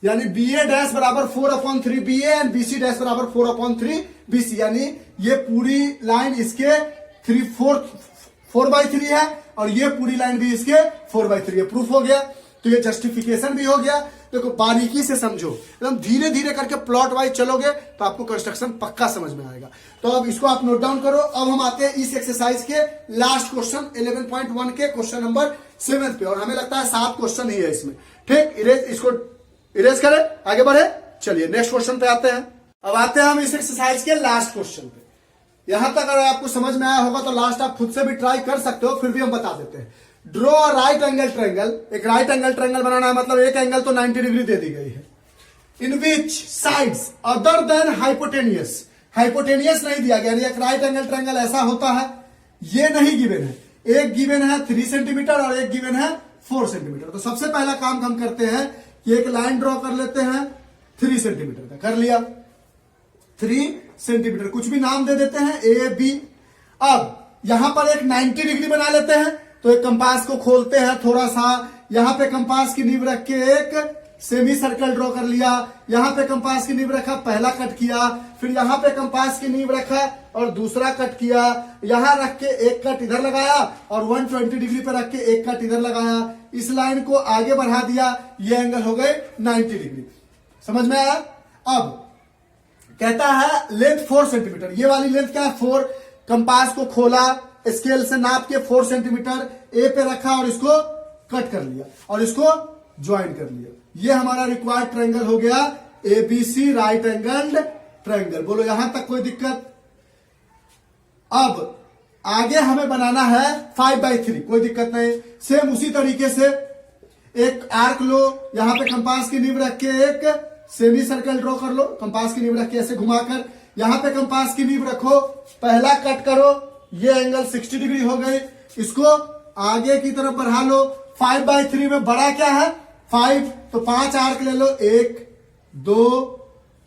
यानी बी ए डैश बराबर 4 upon 3 B A and B C dash बराबर 4 अपॉन 3 बी सी। यानी ये पूरी लाइन इसके 4/3 है और ये पूरी लाइन भी इसके 4/3 है। प्रूफ हो गया। तो ये जस्टिफिकेशन भी हो गया। देखो बारीकी से समझो, एकदम धीरे धीरे करके प्लॉट वाइज चलोगे तो आपको कंस्ट्रक्शन पक्का समझ में आएगा। तो अब इसको आप नोट डाउन करो। अब हम आते हैं इस एक्सरसाइज के लास्ट क्वेश्चन 11.1 के क्वेश्चन नंबर 7 पे, और हमें लगता है 7 क्वेश्चन ही है इसमें। ठीक, इसको इरेज करें, आगे बढ़े। चलिए नेक्स्ट क्वेश्चन पे आते हैं। अब आते हैं हम इस एक्सरसाइज के लास्ट क्वेश्चन पे। यहां तक अगर आपको समझ में आया होगा तो लास्ट आप खुद से भी ट्राई कर सकते हो, फिर भी हम बता देते हैं। Draw right angle triangle. एक राइट एंगल ट्रायंगल बनाना है, मतलब एक एंगल तो 90 डिग्री दे दी गई है। इन विच साइड्स अदर देन हाइपोटेनियस नहीं दिया गया, यानी एक राइट एंगल ट्रायंगल ऐसा होता है, ये नहीं गिवन है। एक गिवन है 3 सेंटीमीटर और एक गिवन है 4 सेंटीमीटर। तो सबसे पहला काम हम करते हैं कि एक लाइन ड्रॉ कर लेते हैं 3 सेंटीमीटर का। कर लिया 3 सेंटीमीटर, कुछ भी नाम दे देते हैं ए बी। अब यहां पर एक 90 डिग्री बना लेते हैं, तो एक कंपास को खोलते हैं थोड़ा सा, यहां पे कंपास की नींव रख के एक सेमी सर्कल ड्रॉ कर लिया। यहां पे कंपास की नींव रखा, पहला कट किया, फिर यहां पे कंपास की नींव रखा और दूसरा कट किया। यहां रख के एक कट इधर लगाया और 120 डिग्री पे रख के एक कट इधर लगाया। इस लाइन को आगे बढ़ा दिया, ये एंगल हो गए 90 डिग्री। समझ में आया। अब कहता है लेंथ 4 सेंटीमीटर, ये वाली लेंथ क्या है 4। कंपास को खोला, स्केल से नाप के 4 सेंटीमीटर ए पे रखा और इसको कट कर लिया और इसको ज्वाइन कर लिया। ये हमारा रिक्वायर्ड ट्रायंगल हो गया एबीसी राइट एंगल्ड ट्रायंगल। बोलो यहां तक कोई दिक्कत? अब आगे हमें बनाना है 5/3, कोई दिक्कत नहीं। सेम उसी तरीके से एक आर्क लो, यहां पे कंपास की नींव रख के एक सेमी सर्कल ड्रॉ कर लो, कंपास की नींव रख के ऐसे घुमाकर यहां पे कंपास की नींव रखो, पहला कट करो, ये एंगल 60 डिग्री हो गई, इसको आगे की तरफ बढ़ा लो। 5/3 में बड़ा क्या है? 5, तो 5 आर्क ले लो, 1 2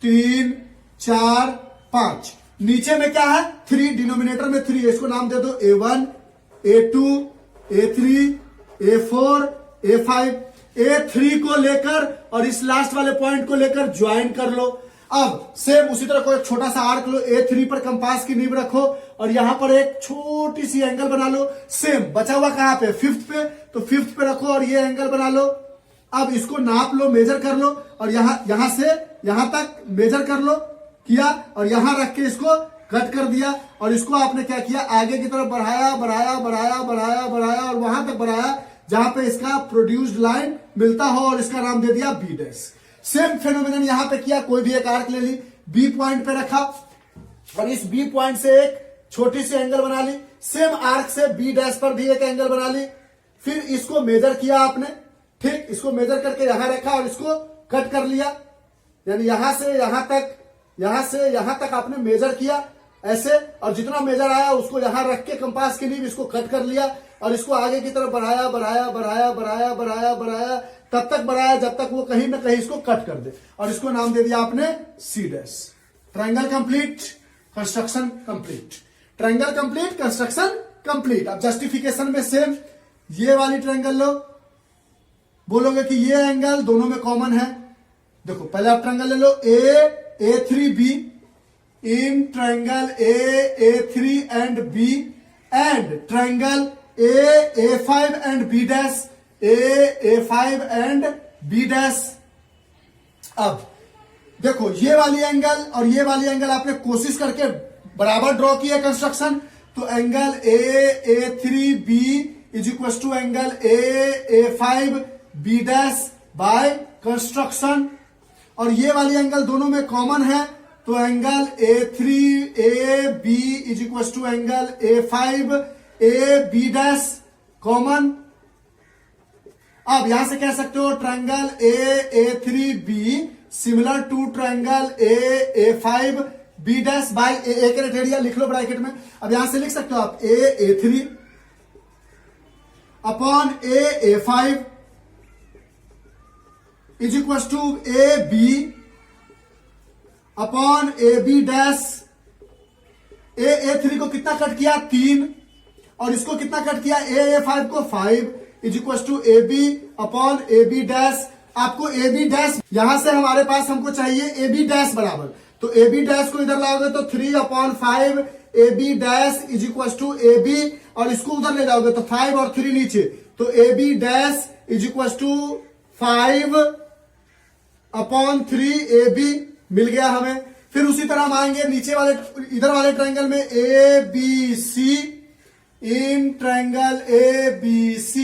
3 4 5। नीचे में क्या है? 3, डिनोमिनेटर में 3, इसको नाम दे दो A1 A2 A3 A4 A5। A3 को लेकर और इस लास्ट वाले पॉइंट को लेकर ज्वाइन कर लो। अब सेम उसी तरह को एक छोटा सा आर्क लो, A3 पर कंपास की नींव रखो और यहां पर एक छोटी सी एंगल बना लो। सेम बचा हुआ कहां पे? 5th पे, तो 5th पे रखो और ये एंगल बना लो। अब इसको नाप लो, मेजर कर लो और यहां से यहां तक मेजर कर लो, किया और यहां रख के इसको कट कर दिया और इसको आपने क्या किया? आगे की तरफ बढ़ाया बढ़ाया बढ़ाया बढ़ाया बढ़ाया और वहां तक बढ़ाया जहां पे इसका प्रोड्यूस्ड लाइन मिलता हो और इसका नाम दे दिया बी डैश। सेम फेनोमेनन यहां पे किया, कोई भी एक आर्क ले ली, बी पॉइंट पे रखा और इस बी पॉइंट से एक छोटी सी एंगल बना ली। सेम आर्क से बी डैश पर भी एक एंगल बना ली, फिर इसको मेजर किया आपने, ठीक, इसको मेजर करके यहां रखा और इसको कट कर लिया। यानी यहां से यहां तक आपने मेजर किया ऐसे, और जितना मेजर आया उसको यहां रख के कंपास की नींव इसको कट कर लिया और इसको आगे की तरफ बढ़ाया बढ़ाया बढ़ाया बढ़ाया बढ़ाया बढ़ाया, तब तक बढ़ाया जब तक वो कहीं ना कहीं इसको कट कर दे और इसको नाम दे दिया आपने C dash. Triangle complete, construction complete. Triangle complete, construction complete. अब जस्टिफिकेशन में सेम ये वाली ट्रायंगल लो, बोलोगे कि ये एंगल दोनों में कॉमन है। देखो पहले आप ट्रायंगल ले लो, A3B in triangle A3 and B and triangle A5 and B dash, A5 and B dash। अब देखो ये वाली एंगल और ये वाली एंगल आपने कोशिश करके बराबर ड्रॉ किया कंस्ट्रक्शन, तो angle A3B is equal to angle A5B dash by construction, और ये वाली एंगल दोनों में कॉमन है तो angle A3AB is equal to angle A5AB dash common. अब यहां से कह सकते हो triangle A3B similar to triangle A5B dash by A criteria लिख लो ब्रैकेट में। अब यहां से लिख सकते हो आप A3 upon A5 is equal to AB upon AB dash. A3 को कितना कट किया? 3, और इसको कितना कट किया? A5 को 5 is equal to AB upon AB dash. आपको AB डैश यहां से हमारे पास हमको चाहिए AB डैश बराबर, तो AB डैश को इधर लाओगे तो 3/5 AB dash is equal to AB, और इसको उधर ले जाओगे तो 5 और 3 नीचे, तो AB dash is equal to 5/3 AB मिल गया हमें। फिर उसी तरह हम आएंगे नीचे वाले इधर वाले ट्रायंगल में ABC in triangle ABC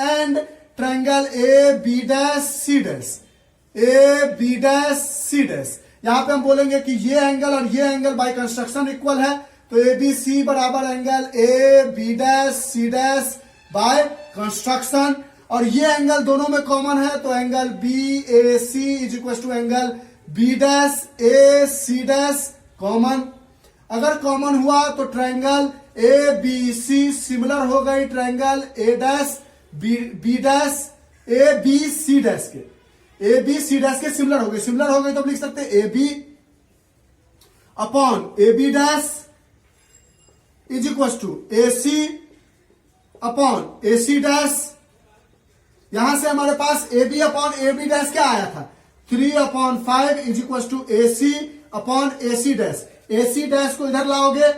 and triangle AB dash C dash, AB dash C dash. यहां पे हम बोलेंगे कि ये एंगल और ये एंगल बाय कंस्ट्रक्शन इक्वल है, तो ABC बराबर angle AB dash C dash by construction, और ये एंगल दोनों में कॉमन है तो angle BAC is equal to angle B dash AC dash common. अगर कॉमन हुआ तो ट्रायंगल ABC सिमिलर हो गई triangle A dash B dash ABC dash के, ABC डैश के सिमिलर हो गई। सिमिलर हो गई तो लिख सकते हैं AB upon AB dash is equal to AC upon AC dash. यहां से हमारे पास AB अपॉन AB डैश क्या आया था? 3/5 is equal to AC upon AC dash. AC dash को इधर लाओगे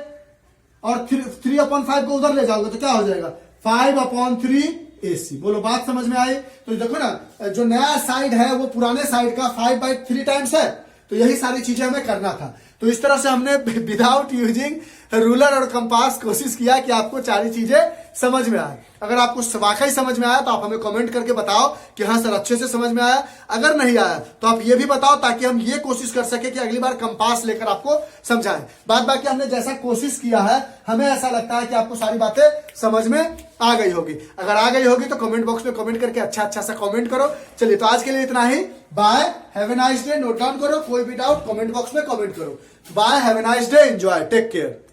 और 3/5 को उधर ले जाओगे तो क्या हो जाएगा? 5/3 AC। बोलो बात समझ में आई? तो देखो ना, जो नया साइड है वो पुराने साइड का 5/3 टाइम्स है, तो यही सारी चीजें हमें करना था। तो इस तरह से हमने विदाउट यूजिंग रूलर और कंपास कोशिश किया कि आपको सारी चीजें समझ में आए। अगर आपको वाकई समझ में आया तो आप हमें कमेंट करके बताओ कि हाँ सर अच्छे से समझ में आया। अगर नहीं आया तो आप ये भी बताओ ताकि हम ये कोशिश कर सके कि अगली बार कंपास लेकर आपको समझाएं। बाद बाकी हमने जैसा कोशिश किया है हमें ऐसा लगता है कि आपको सारी बातें समझ में आ गई होगी। अगर आ गई होगी तो कमेंट बॉक्स में कमेंट करके अच्छा सा कमेंट करो। चलिए तो आज के लिए इतना ही। Bye, have a nice day. Note down करो, कोई भी डाउट कमेंट बॉक्स में कमेंट करो। Bye, have a nice day, enjoy, take care.